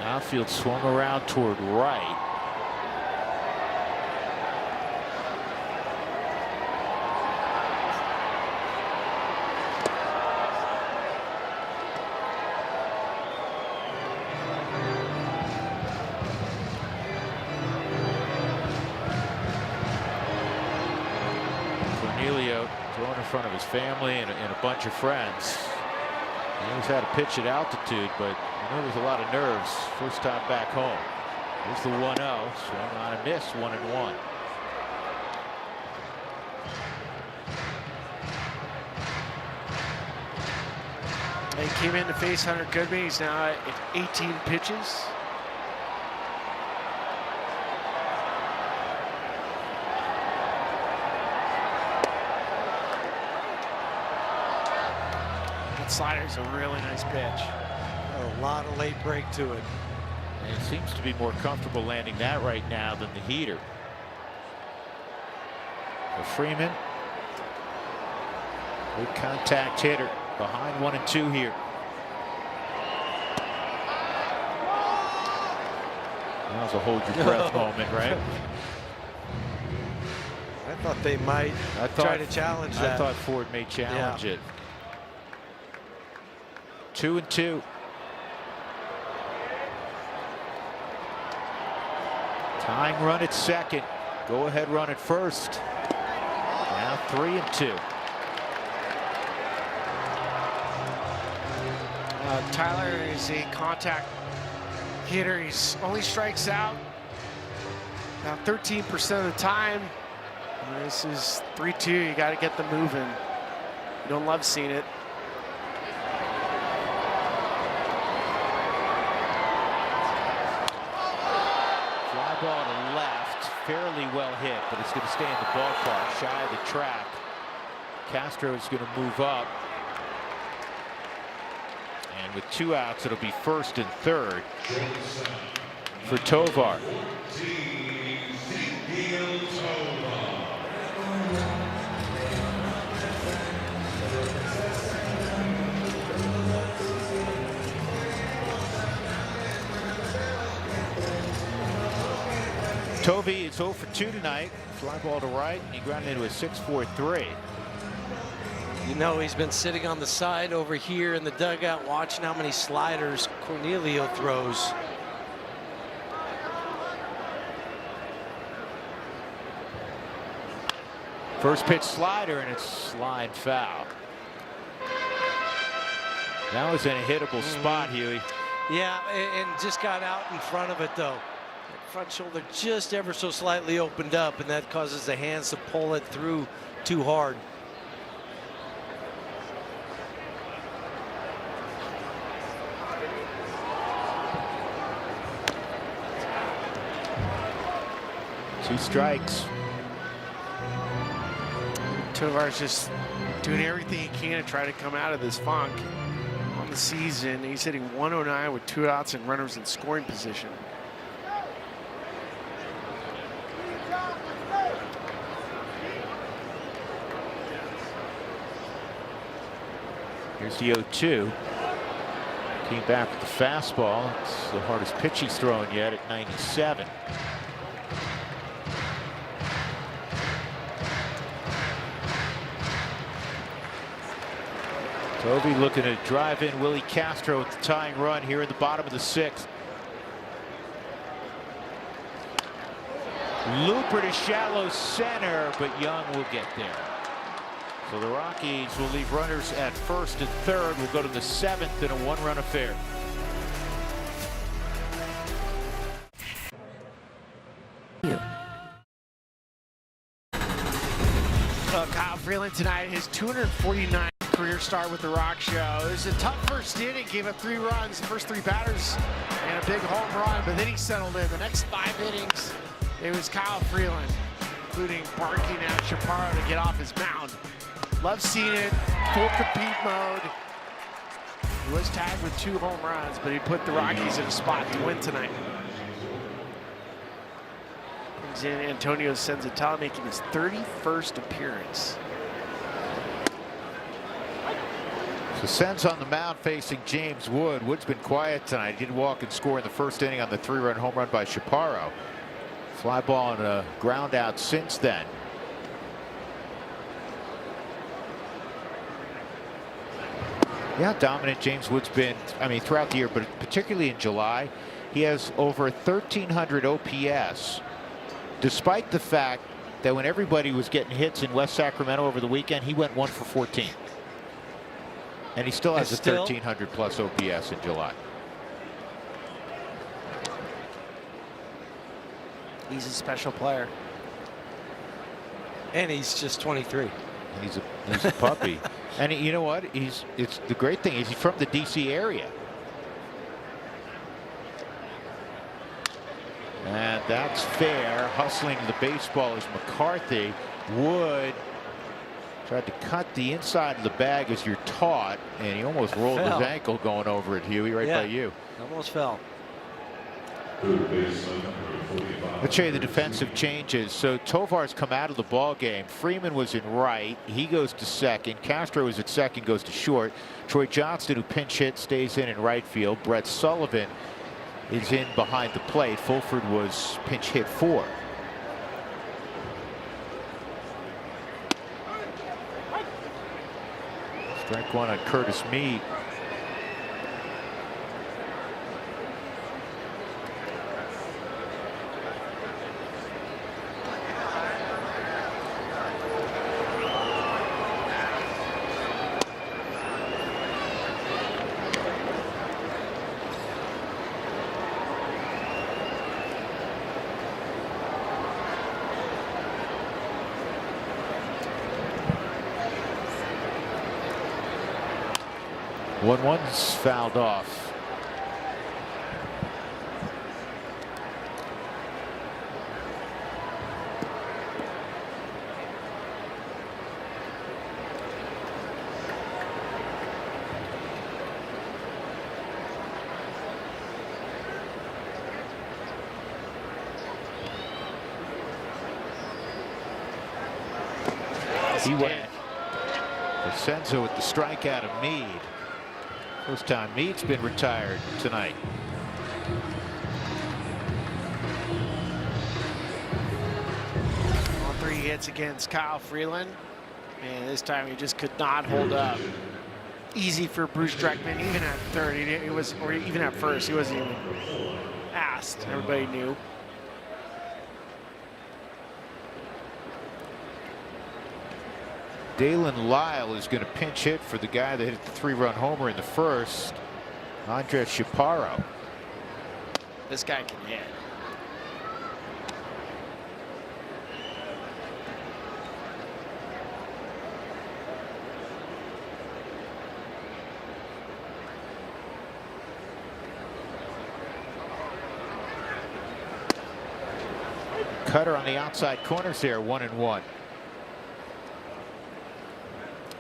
Speaker 2: Outfield swung around toward right. Cornelio throwing in front of his family and a bunch of friends. He always had a pitch at altitude, but I know there's a lot of nerves. First time back home. Here's the 1-0. Swung on a miss, 1-1.
Speaker 3: He came in to face Hunter Goodman. He's now at 18 pitches. That slider's a really nice pitch.
Speaker 5: A lot of late break to it.
Speaker 2: And he seems to be more comfortable landing that right now than the heater. So Freeman, good contact hitter, behind 1 and 2 here. That was a hold your breath moment, right?
Speaker 5: I thought they might try to challenge that.
Speaker 2: I thought Ford may challenge it. 2 and 2. Tying run at second. Go ahead run at first. Now 3 and 2.
Speaker 3: Tyler is a contact hitter. He's only strikes out about 13% of the time. And this is 3-2. You got to get them moving. You don't love seeing it.
Speaker 2: Fly ball to left, fairly well hit, but it's going to stay in the ballpark, shy of the track. Castro is going to move up. And with 2 outs, it'll be first and third for Tovar. Tovey is 0 for 2 tonight. Fly ball to right, and he grounded into a 6-4-3.
Speaker 5: You know, he's been sitting on the side over here in the dugout watching how many sliders Cornelio throws.
Speaker 2: First pitch slider, and it's line foul. That was in a hittable spot, Huey.
Speaker 5: Yeah, and just got out in front of it, though. That front shoulder just ever so slightly opened up, and that causes the hands to pull it through too hard.
Speaker 2: Two strikes.
Speaker 3: Tovar's just doing everything he can to try to come out of this funk on the season. He's hitting 109 with 2 outs and runners in scoring position.
Speaker 2: Here's the 0-2. Came back with the fastball. It's the hardest pitch he's thrown yet at 97. Tovey looking to drive in Willie Castro with the tying run here in the bottom of the 6th. Looper to shallow center, but Young will get there. So the Rockies will leave runners at first and third. We'll go to the 7th in a 1-run affair.
Speaker 3: Kyle Freeland tonight, his 249th career start with the Rock Show. It was a tough first inning, gave up 3 runs, the first 3 batters, and a big home run, but then he settled in. The next 5 innings, it was Kyle Freeland, including barking at Chaparro to get off his mound. Love seeing it, full compete mode. He was tagged with 2 home runs, but he put the Rockies in a spot to win tonight. Brings in Antonio Senzatella, making his 31st appearance.
Speaker 2: So Sen's on the mound facing James Wood. Wood's been quiet tonight. He did walk and score in the first inning on the 3-run home run by Chaparro. Fly ball and a ground out since then. Yeah, dominant James Wood's been, I mean, throughout the year, but particularly in July. He has over 1,300 OPS, despite the fact that when everybody was getting hits in West Sacramento over the weekend, he went 1 for 14. And he still has a 1,300 plus OPS in July.
Speaker 3: He's a special player.
Speaker 5: And he's just 23.
Speaker 2: He's a puppy. And you know what? It's the great thing is he's from the DC area. And that's fair. Hustling to the baseball is McCarthy. Wood tried to cut the inside of the bag as you're taught, and he almost rolled his ankle going over it, Huey, right by you.
Speaker 5: Almost fell.
Speaker 2: Let's show you the defensive changes. So Tovar's come out of the ball game. Freeman was in right. He goes to second. Castro is at second, goes to short. Troy Johnston, who pinch hit, stays in right field. Brett Sullivan is in behind the plate. Fulford was pinch hit 4. Strike 1 on Curtis Mead. One's fouled off. He went. Senzo with the strikeout of Mead. First time Mead's been retired tonight.
Speaker 3: On 3 hits against Kyle Freeland. And this time he just could not hold up. Easy for Bruce Dreckman, even at third. He was, or even at first, he wasn't even asked. Everybody knew.
Speaker 2: Dalen Lyle is going to pinch hit for the guy that hit the 3-run homer in the first, Andres Chaparro.
Speaker 3: This guy can hit.
Speaker 2: Cutter on the outside corners there, 1-1.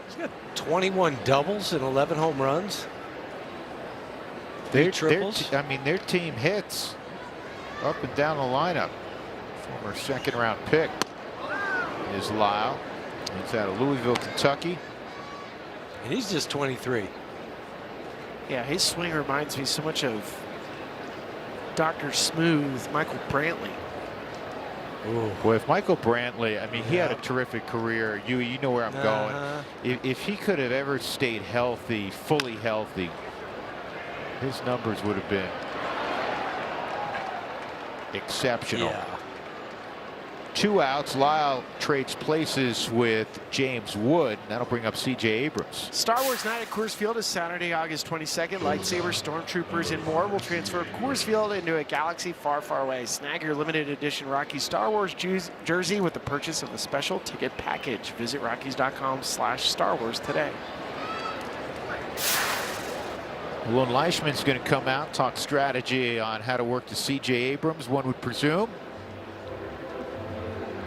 Speaker 5: He's got 21 doubles and 11 home runs. Triples.
Speaker 2: I mean, their team hits up and down the lineup. Former 2nd-round pick is Lyle. He's out of Louisville, Kentucky.
Speaker 5: And he's just 23.
Speaker 3: Yeah, his swing reminds me so much of Dr. Smooth, Michael Brantley.
Speaker 2: Ooh. Well, if Michael Brantley, I mean, he had a terrific career. You know where I'm going. If he could have ever stayed healthy, fully healthy, his numbers would have been exceptional.
Speaker 5: Yeah.
Speaker 2: 2 outs. Lyle trades places with James Wood. That'll bring up C.J. Abrams.
Speaker 3: Star Wars Night at Coors Field is Saturday, August 22nd. Lightsabers, stormtroopers, and more will transfer Coors Field into a galaxy far, far away. Snag your limited edition Rockies Star Wars jersey with the purchase of the special ticket package. Visit Rockies.com/Star Wars today.
Speaker 2: Lone Leishman's going to come out, talk strategy on how to work to C.J. Abrams, one would presume.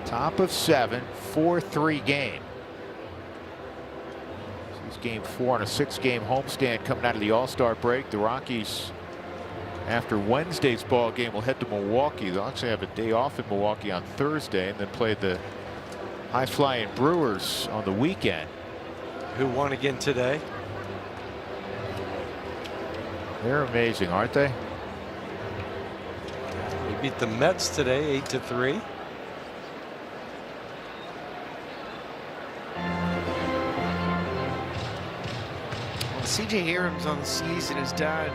Speaker 2: Top of 7, 4-3 game. This is game 4 on a 6-game homestand coming out of the All-Star break. The Rockies, after Wednesday's ball game, will head to Milwaukee. They'll actually have a day off in Milwaukee on Thursday and then play the high-flying Brewers on the weekend.
Speaker 5: Who won again today?
Speaker 2: They're amazing, aren't they?
Speaker 5: They beat the Mets today 8-3.
Speaker 3: C.J. Abrams on the season has done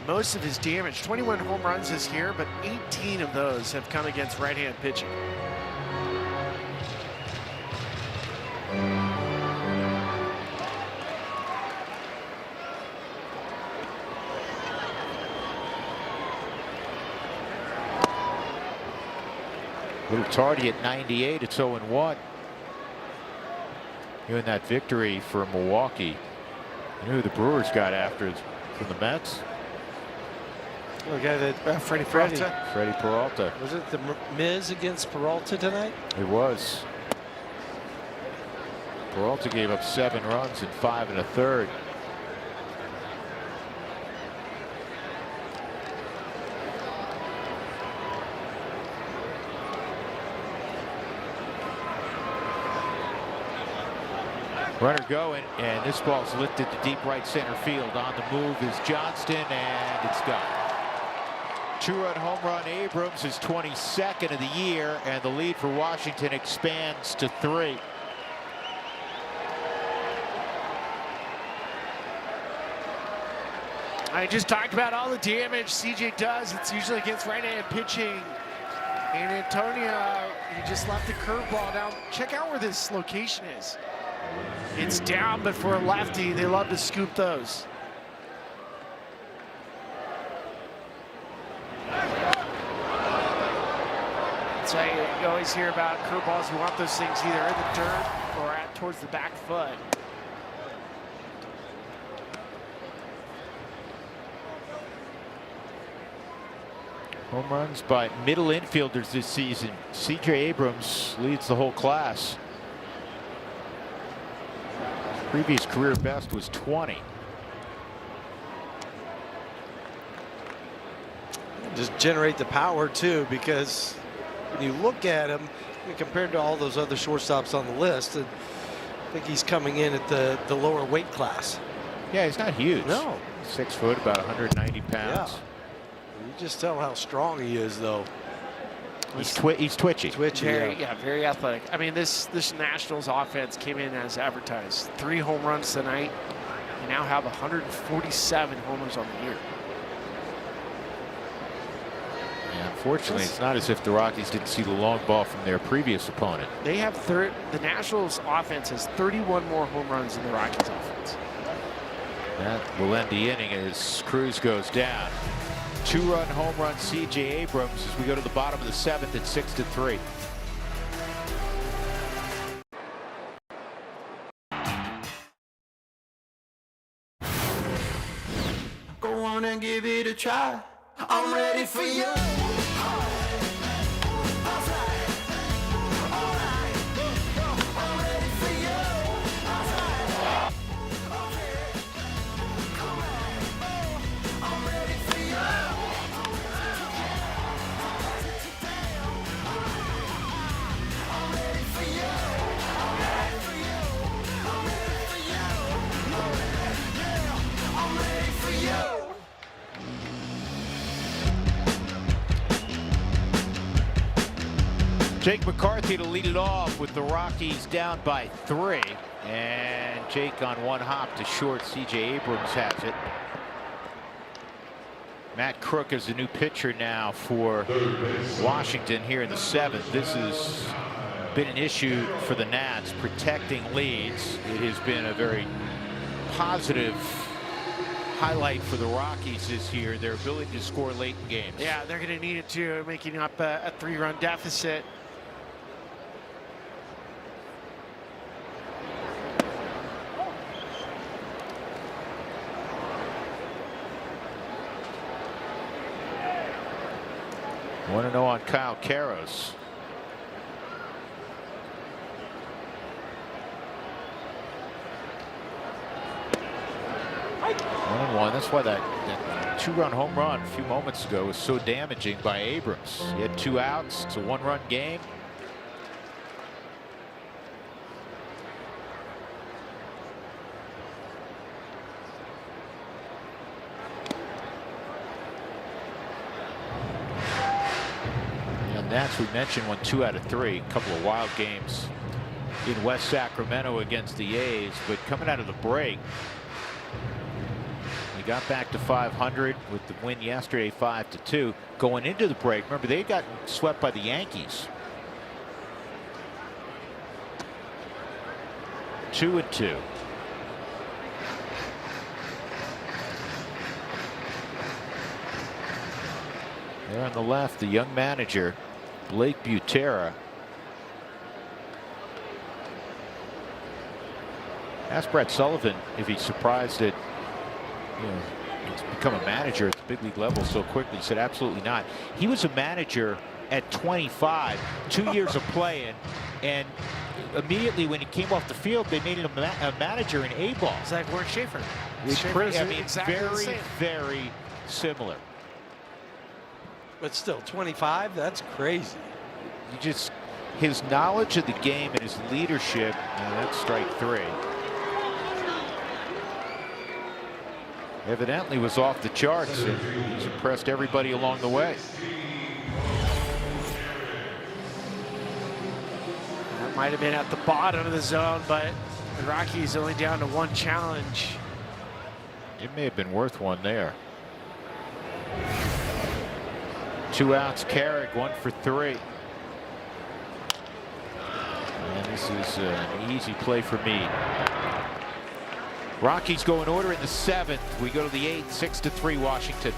Speaker 3: most of his damage. 21 home runs this year, but 18 of those have come against right-hand pitching.
Speaker 2: Little tardy at 98. It's 0-1. Here in that victory for Milwaukee. You know who the Brewers got after from the Mets?
Speaker 5: The guy that
Speaker 3: Freddie Peralta.
Speaker 2: Freddie Peralta.
Speaker 5: Was it the Miz against Peralta tonight?
Speaker 2: It was. Peralta gave up 7 runs in 5 1/3. Runner going, and this ball's lifted to deep right center field. On the move is Johnston, and it's done. 2-run home run. Abrams is 22nd of the year, and the lead for Washington expands to 3.
Speaker 3: I just talked about all the damage CJ does. It's usually against right-hand pitching. And Antonio, he just left the curveball down. Check out where this location is. It's down, but for a lefty, they love to scoop those. That's why you always hear about curveballs. You want those things either in the dirt or towards the back foot.
Speaker 2: Home runs by middle infielders this season. C.J. Abrams leads the whole class. Previous career best was 20.
Speaker 5: Just generate the power too, because when you look at him compared to all those other shortstops on the list, I think he's coming in at the lower weight class.
Speaker 2: Yeah, he's not huge.
Speaker 5: No.
Speaker 2: 6 foot, about 190 pounds.
Speaker 5: Yeah. You just tell how strong he is, though.
Speaker 2: He's twitchy.
Speaker 3: Very athletic. I mean, this Nationals offense came in as advertised. 3 home runs tonight. You now have 147 homers on the year.
Speaker 2: Yeah, unfortunately, it's not as if the Rockies didn't see the long ball from their previous opponent.
Speaker 3: They have the Nationals offense has 31 more home runs than the Rockies offense.
Speaker 2: That will end the inning as Cruz goes down. 2-run home run C.J. Abrams as we go to the bottom of the 7th at 6-3.
Speaker 17: Go on and give it a try. I'm ready for you.
Speaker 2: Jake McCarthy to lead it off with the Rockies down by 3. And Jake on one hop to short. C.J. Abrams has it. Matt Crook is the new pitcher now for Washington here in the 7th. This has been an issue for the Nats, protecting leads. It has been a very positive highlight for the Rockies this year, their ability to score late in games.
Speaker 3: Yeah, they're going to need it too, making up a 3-run deficit.
Speaker 2: Want to know on Kyle Karros. One. That's why that 2-run home run a few moments ago was so damaging by Abrams. He had 2 outs. It's a 1-run game. Nats, we mentioned, won 2 out of 3. A couple of wild games in West Sacramento against the A's, but coming out of the break, we got back to 500 with the win yesterday, 5-2. Going into the break, remember, they got swept by the Yankees. 2-2. There on the left, the young manager, Blake Butera. Asked Brett Sullivan if he's surprised that he's become a manager at the big league level so quickly. He said absolutely not. He was a manager at 25, 2 years of playing, and immediately when he came off the field, they made him a manager in A-ball.
Speaker 3: It's like Warren Schaefer.
Speaker 2: I mean, exactly very similar.
Speaker 5: But still, 25, that's crazy.
Speaker 2: His knowledge of the game and his leadership, that's strike 3. Evidently was off the charts, and he's impressed everybody along the way.
Speaker 3: That might have been at the bottom of the zone, but the Rockies only down to 1 challenge.
Speaker 2: It may have been worth one there. 2 outs, Carrick, 1 for 3. And this is an easy play for me. Rockies go in order in the 7th. We go to the 8th, 6-3 Washington.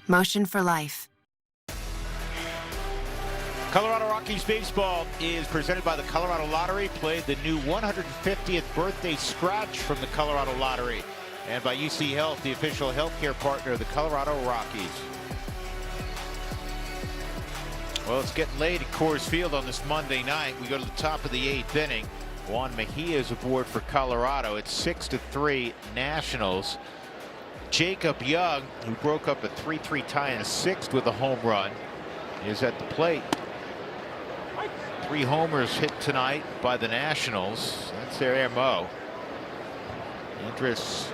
Speaker 18: Motion for life.
Speaker 2: Colorado Rockies baseball is presented by the Colorado Lottery. Played the new 150th birthday scratch from the Colorado Lottery. And by UC Health, the official healthcare partner of the Colorado Rockies. Well, it's getting late at Coors Field on this Monday night. We go to the top of the 8th inning. Juan Mejia is aboard for Colorado. It's 6-3 Nationals. Jacob Young, who broke up a 3-3 tie in the 6th with a home run, is at the plate. 3 homers hit tonight by the Nationals. That's their MO. Andres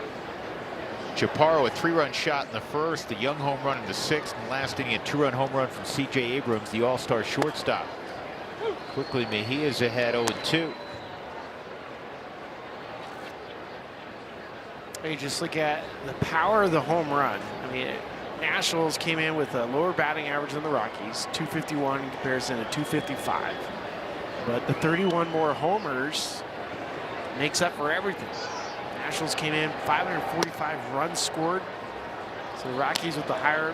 Speaker 2: Chaparro, a 3-run shot in the 1st, the Young home run in the 6th, and last inning a 2-run home run from C.J. Abrams, the all-star shortstop. Quickly, Mejia's ahead 0-2.
Speaker 3: You just look at the power of the home run. I mean, Nationals came in with a lower batting average than the Rockies, 251 in comparison to 255. But the 31 more homers makes up for everything. Nationals came in 545 runs scored. So the Rockies with the higher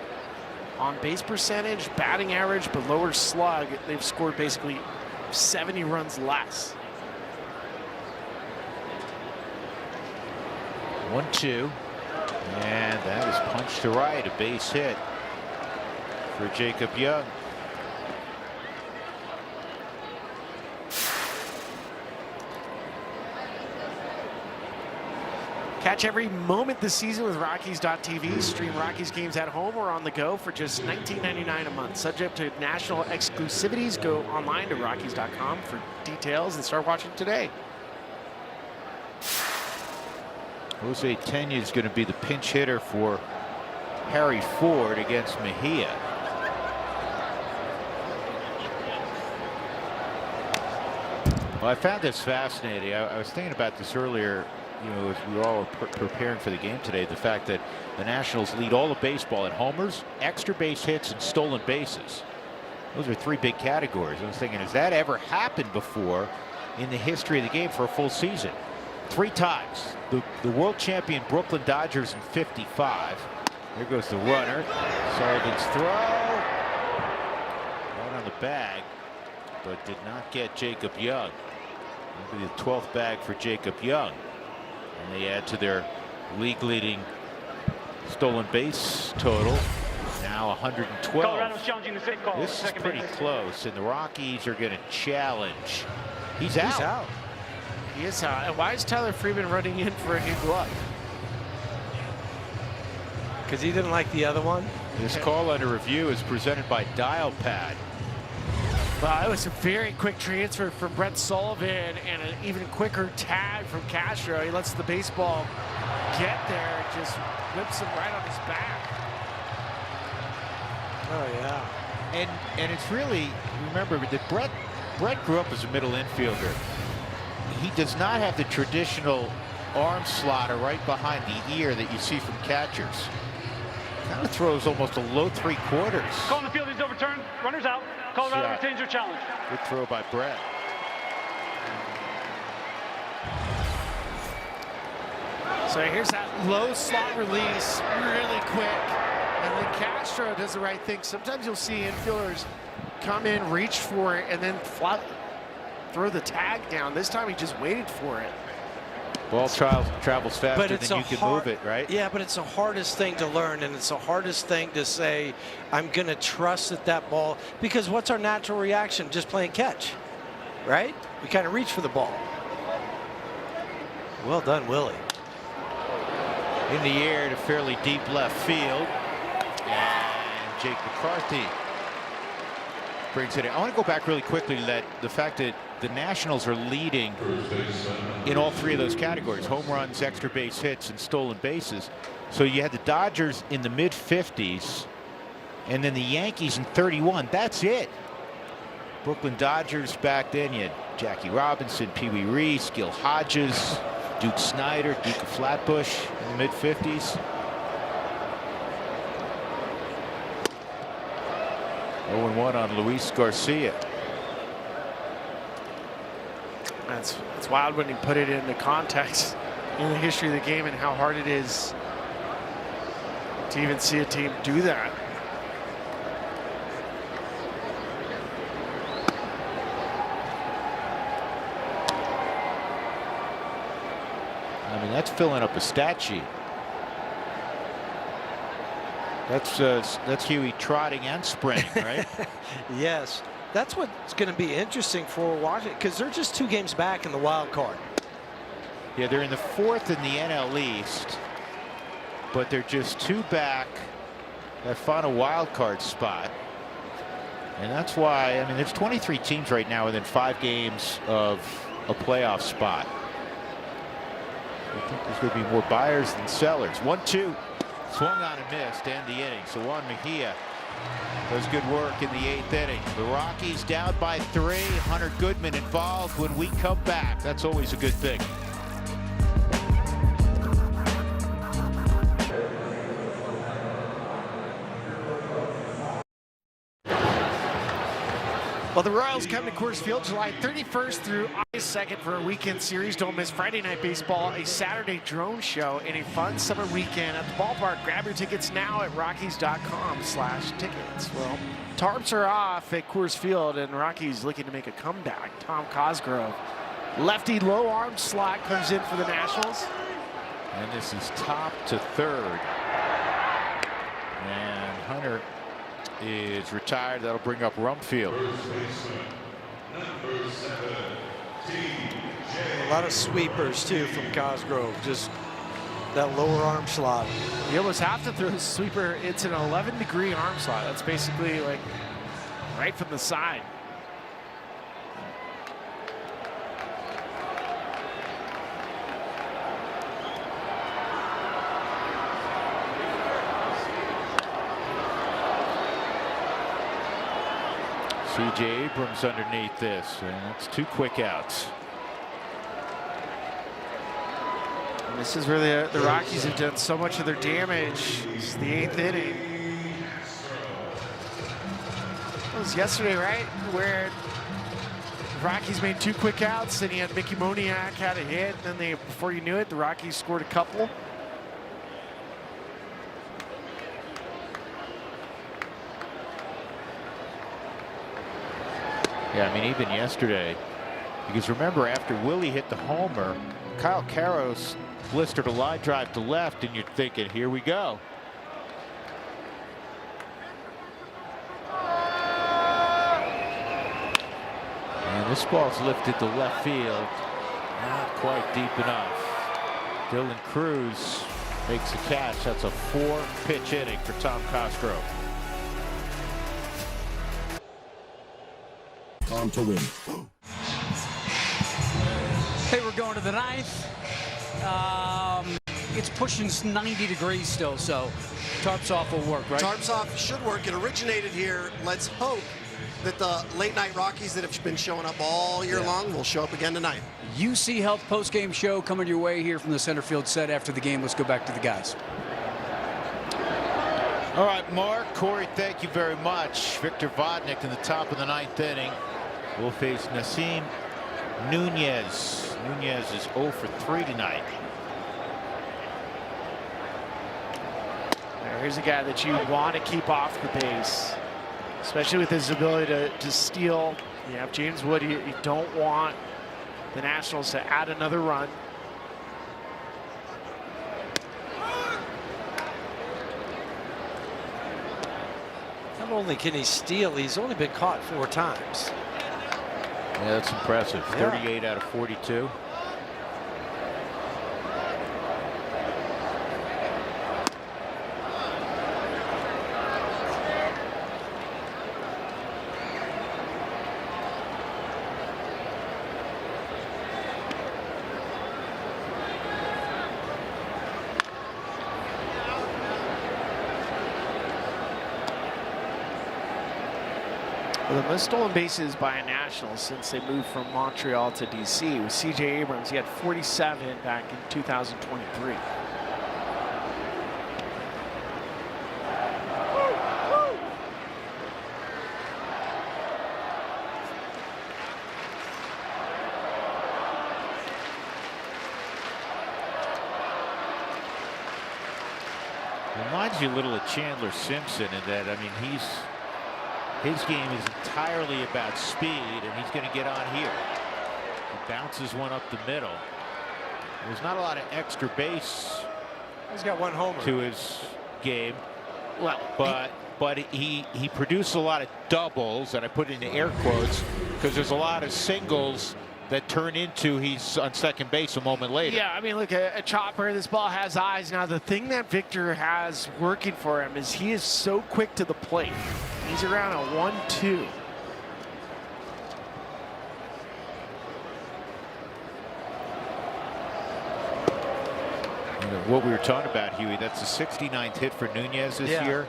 Speaker 3: on-base percentage, batting average, but lower slug, they've scored basically 70 runs less.
Speaker 2: 1-2. And that is punched to right, a base hit for Jacob Young.
Speaker 3: Catch every moment this season with Rockies.tv. Stream Rockies games at home or on the go for just $19.99 a month. Subject to national exclusivities. Go online to Rockies.com for details and start watching today.
Speaker 2: Jose Tena is going to be the pinch hitter for Harry Ford against Mejia. Well, I found this fascinating. I was thinking about this earlier, you know, as we were all preparing for the game today, the fact that the Nationals lead all of baseball in homers, extra base hits, and stolen bases. Those are 3 big categories. I was thinking, has that ever happened before in the history of the game for a full season? 3 times. The world champion Brooklyn Dodgers in '55. There goes the runner. Sullivan's throw. One on the bag, but did not get Jacob Young. That'll be the 12th bag for Jacob Young. And they add to their league-leading stolen base total. Now 112.
Speaker 11: Colorado's challenging the safe call.
Speaker 2: This is pretty close, and the Rockies are going to challenge. He's out.
Speaker 3: He's out. He is out. And why is Tyler Freeman running in for a new glove?
Speaker 5: Because he didn't like the other one.
Speaker 2: This call under review is presented by Dial Pad.
Speaker 3: Well, it was a very quick transfer from Brett Sullivan and an even quicker tag from Castro. He lets the baseball get there, just whips him right on his back.
Speaker 5: Oh yeah.
Speaker 2: And it's really, remember that Brett grew up as a middle infielder. He does not have the traditional arm slotter right behind the ear that you see from catchers. Kind of throws almost a low 3/4.
Speaker 11: Call on the field is overturned. Runners out. Colorado retains their challenge.
Speaker 2: Good throw by Brett.
Speaker 3: So here's that low slot release, really quick. And then Castro does the right thing. Sometimes you'll see infielders come in, reach for it, and then throw the tag down. This time he just waited for it.
Speaker 2: Ball travels faster than you can move it, right?
Speaker 5: Yeah, but it's the hardest thing to learn, and it's the hardest thing to say, I'm going to trust that ball, because what's our natural reaction? Just playing catch, right? We kind of reach for the ball. Well done, Willie.
Speaker 2: In the air to fairly deep left field. And Jake McCarthy brings it in. I want to go back really quickly to the fact that the Nationals are leading in all 3 of those categories: home runs, extra base hits, and stolen bases. So you had the Dodgers in the mid-50s, and then the Yankees in 31. That's it. Brooklyn Dodgers back then, you had Jackie Robinson, Pee Wee Reese, Gil Hodges, Duke Snyder, Duke of Flatbush in the mid-50s. 0-1 on Luis Garcia.
Speaker 3: It's wild when you put it into context in the history of the game and how hard it is to even see a team do that.
Speaker 2: I mean, that's filling up a stat sheet. That's Huey trotting and sprinting, right?
Speaker 5: Yes. That's what's going to be interesting for Washington, because they're just 2 games back in the wild card.
Speaker 2: Yeah, they're in the 4th in the NL East, but they're just 2 back that final wild card spot. And that's why, I mean, there's 23 teams right now within 5 games of a playoff spot. I think there's going to be more buyers than sellers. 1-2. Swung on and missed, end the inning. So Juan Mejia does good work in the 8th inning. The Rockies down by 3. Hunter Goodman involved when we come back. That's always a good thing.
Speaker 3: Well, the Royals come to Coors Field July 31st through August 2nd for a weekend series. Don't miss Friday Night Baseball, a Saturday drone show, and a fun summer weekend at the ballpark. Grab your tickets now at Rockies.com/tickets. Well, tarps are off at Coors Field, and Rockies looking to make a comeback. Tom Cosgrove, lefty low arm slot, comes in for the Nationals.
Speaker 2: And this is top to 3rd. And Hunter is retired. That'll bring up Rumfield.
Speaker 5: A lot of sweepers too from Cosgrove, just that lower arm slot.
Speaker 3: He almost have to throw his sweeper. It's an 11-degree arm slot. That's basically like right from the side.
Speaker 2: C.J. Abrams underneath this, and that's 2 quick outs.
Speaker 3: And this is where the Rockies have done so much of their damage. It's the 8th inning. It was yesterday, right? Where the Rockies made 2 quick outs, and he had Mickey Moniak had a hit, and then before you knew it, the Rockies scored a couple.
Speaker 2: Yeah, I mean, even yesterday, because remember, after Willie hit the homer, Kyle Caros blistered a line drive to left, and you're thinking, here we go. And this ball's lifted to left field. Not quite deep enough. Dylan Cruz makes the catch. That's a 4-pitch inning for Tom Costro.
Speaker 4: On to win.
Speaker 13: Hey, we're going to the 9th. It's pushing 90 degrees still, so tarps off will work, right?
Speaker 18: Tarps off should work. It originated here. Let's hope that the late-night Rockies that have been showing up all year long will show up again tonight.
Speaker 13: UC Health post-game show coming your way here from the center field set after the game. Let's go back to the guys.
Speaker 2: All right, Mark, Corey, thank you very much. Victor Vodnik in the top of the 9th inning will face Nassim Nunez. Nunez is 0 for 3 tonight.
Speaker 3: Here's a guy that you want to keep off the base, especially with his ability to steal. You have James Wood. You don't want the Nationals to add another run.
Speaker 5: Not only can he steal, he's only been caught 4 times.
Speaker 2: Yeah, that's impressive. 38 out of 42.
Speaker 3: The most stolen bases by a National since they moved from Montreal to D.C. was C.J. Abrams. He had 47 back in 2023.
Speaker 2: Reminds you a little of Chandler Simpson in that, I mean, his game is entirely about speed, and he's going to get on here. He bounces one up the middle. There's not a lot of extra base.
Speaker 5: He's got 1 homer
Speaker 2: to his game. Well, but he produced a lot of doubles, and I put it in air quotes because there's a lot of singles that turn into he's on second base a moment later.
Speaker 3: Yeah, I mean, look, a chopper. This ball has eyes. Now, the thing that Victor has working for him is he is so quick to the plate. He's around a 1-2.
Speaker 2: What we were talking about, Huey, that's the 69th hit for Nunez this year.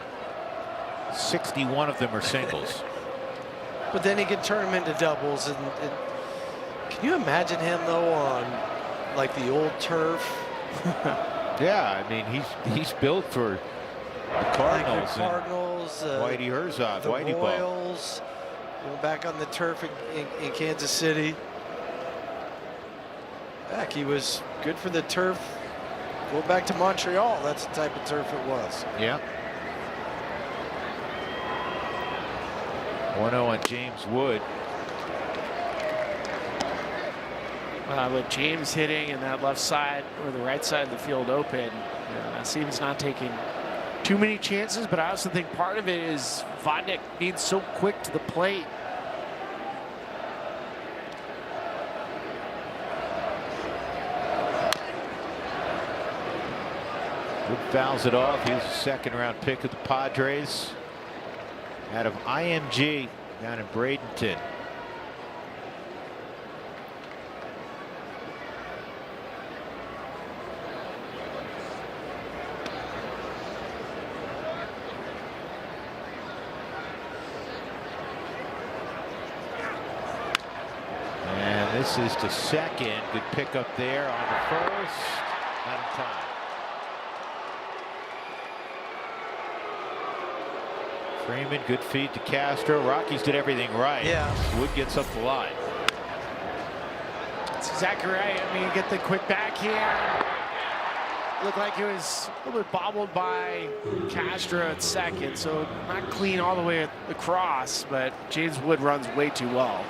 Speaker 2: 61 of them are singles.
Speaker 5: But then he can turn them into doubles. And can you imagine him, though, on like the old turf?
Speaker 2: Yeah, I mean, he's built for the Cardinals.
Speaker 5: Like the Cardinals,
Speaker 2: Whitey Herzog,
Speaker 5: the
Speaker 2: Whitey
Speaker 5: Royals, going back on the turf in Kansas City. Heck, he was good for the turf. Going back to Montreal, that's the type of turf it was.
Speaker 2: Yeah. 1-0 on James Wood.
Speaker 3: With James hitting and that left side or the right side of the field open, Nassim's not taking too many chances, but I also think part of it is Vodnik being so quick to the plate.
Speaker 2: Wood fouls it off. He's a second-round pick of the Padres out of IMG down in Bradenton. Misses to second. Good pickup there on the first. Not in time. Freeman, good feed to Castro. Rockies did everything right.
Speaker 5: Yeah.
Speaker 2: Wood gets up the line.
Speaker 3: That's exactly right. I mean, you get the quick backhand. Looked like it was a little bit bobbled by Castro at second, so not clean all the way across, but James Wood runs way too well.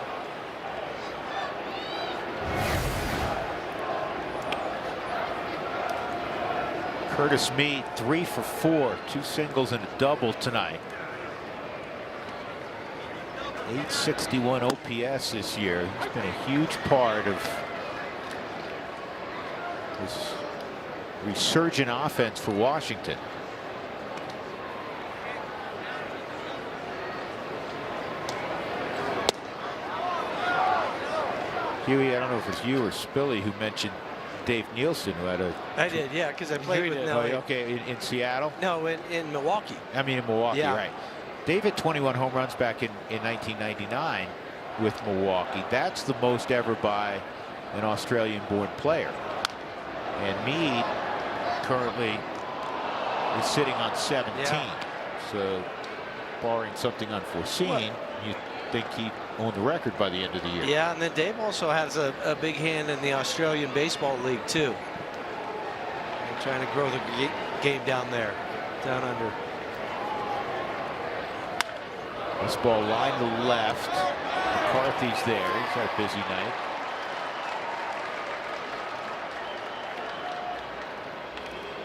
Speaker 2: Curtis Mead, 3 for 4, 2 singles and a double tonight. 861 OPS this year. He's been a huge part of this resurgent offense for Washington. Huey, I don't know if it's you or Spilly who mentioned Dave Nielsen, who had a...
Speaker 5: I did, yeah, because I played with
Speaker 2: Oh, okay, in Seattle?
Speaker 5: No, in Milwaukee.
Speaker 2: I mean, in Milwaukee,
Speaker 5: yeah.
Speaker 2: right. Dave had 21 home runs back in 1999 with Milwaukee. That's the most ever by an Australian-born player. And Mead currently is sitting on 17. Yeah. So, barring something unforeseen, you think he'd own the record by the end of the year.
Speaker 5: Yeah, and then Dave also has a big hand in the Australian Baseball League, too. They're trying to grow the game down there, down under.
Speaker 2: This ball line to left. McCarthy's there. He's had a busy night.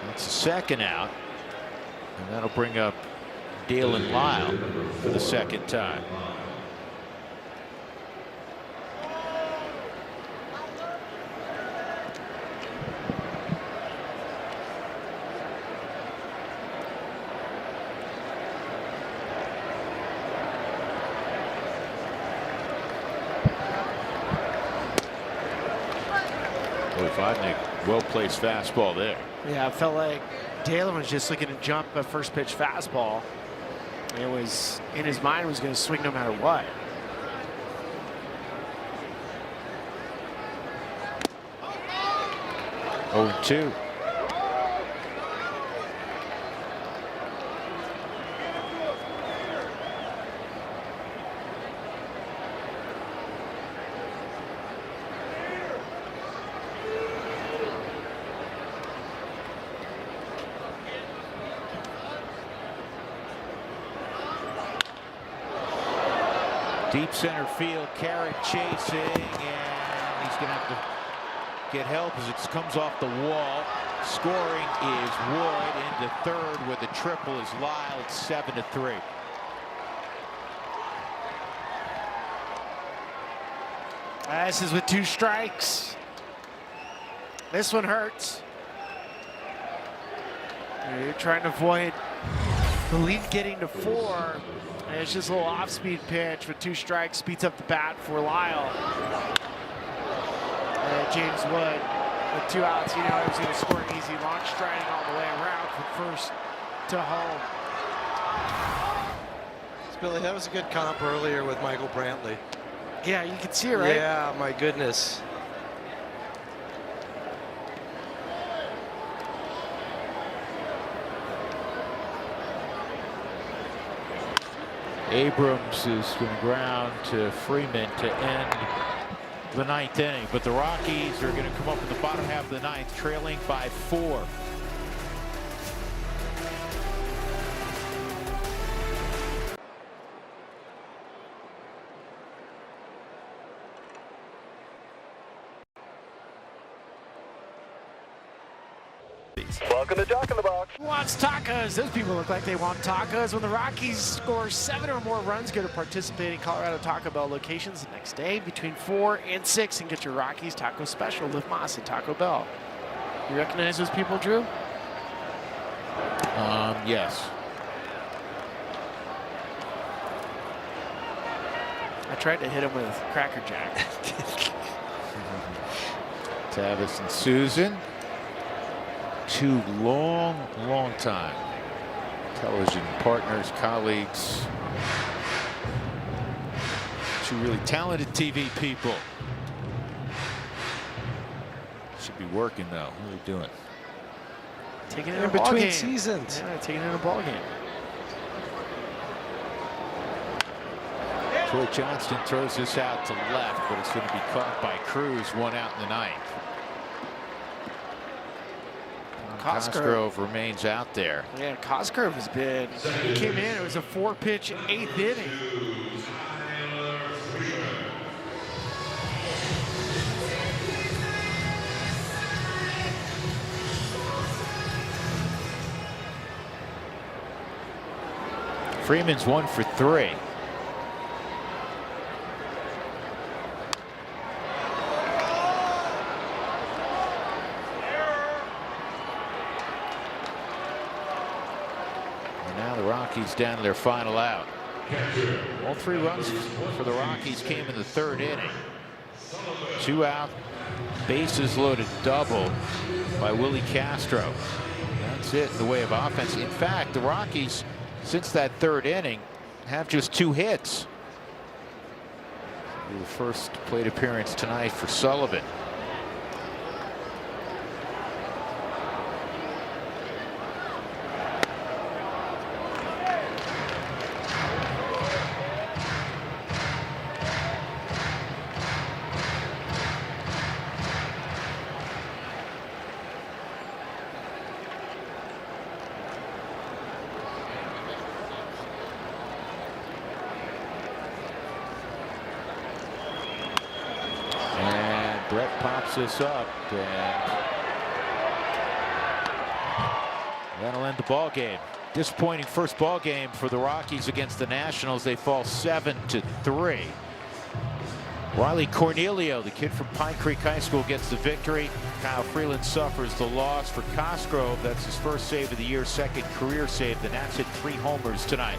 Speaker 2: That's the second out. And that'll bring up Dalen Lyle for the second time. Well-placed fastball there.
Speaker 3: Yeah, it felt like Dalen was just looking to jump a first pitch fastball. It was in his mind was going to swing no matter what.
Speaker 2: Oh, 2. Deep center field, Carrot chasing, and he's going to have to get help as it comes off the wall. Scoring is Wood into third with a triple is Lyle. It's 7-3.
Speaker 3: This is with 2 strikes. This one hurts. You're trying to avoid the lead getting to 4. And it's just a little off-speed pitch with 2 strikes, speeds up the bat for Lyle. And James Wood with 2 outs. You know he was going to score an easy launch, striding all the way around from first to home.
Speaker 5: Billy, that was a good comp earlier with Michael Brantley.
Speaker 3: Yeah, you can see it, right?
Speaker 5: Yeah, my goodness.
Speaker 2: Abrams is going to ground to Freeman to end the 9th inning, but the Rockies are going to come up in the bottom half of the 9th, trailing by 4.
Speaker 16: Welcome to Jock in the Box.
Speaker 3: Who wants tacos? Those people look like they want tacos. When the Rockies score 7 or more runs, go to participating Colorado Taco Bell locations the next day between 4 and 6 and get your Rockies taco special with Moss at Taco Bell. You recognize those people, Drew?
Speaker 2: Yes.
Speaker 3: I tried to hit him with Cracker Jack.
Speaker 2: Tavis and Susan. 2 long time television partners, colleagues, 2 really talented TV people. Should be working though. What are they doing?
Speaker 3: Taking
Speaker 5: in between seasons.
Speaker 3: Yeah, taking in a ball game.
Speaker 2: Troy Johnston throws this out to left, but it's going to be caught by Cruz. 1 out in the 9th. Cosgrove remains out there.
Speaker 3: Yeah, Cosgrove has been. He came in. It was a 4-pitch 8th inning.
Speaker 2: Freeman's 1 for 3. Now the Rockies down to their final out. All 3 runs for the Rockies came in the 3rd inning. 2 out, bases loaded double by Willie Castro. That's it in the way of offense. In fact, the Rockies, since that 3rd inning, have just 2 hits. The first plate appearance tonight for Sullivan. Brett pops this up, and that'll end the ball game. Disappointing first ball game for the Rockies against the Nationals. They fall 7-3. Riley Cornelio, the kid from Pine Creek High School, gets the victory. Kyle Freeland suffers the loss. For Cosgrove, that's his first save of the year, 2nd career save. The Nats hit 3 homers tonight.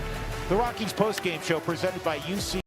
Speaker 2: The Rockies postgame show presented by UC.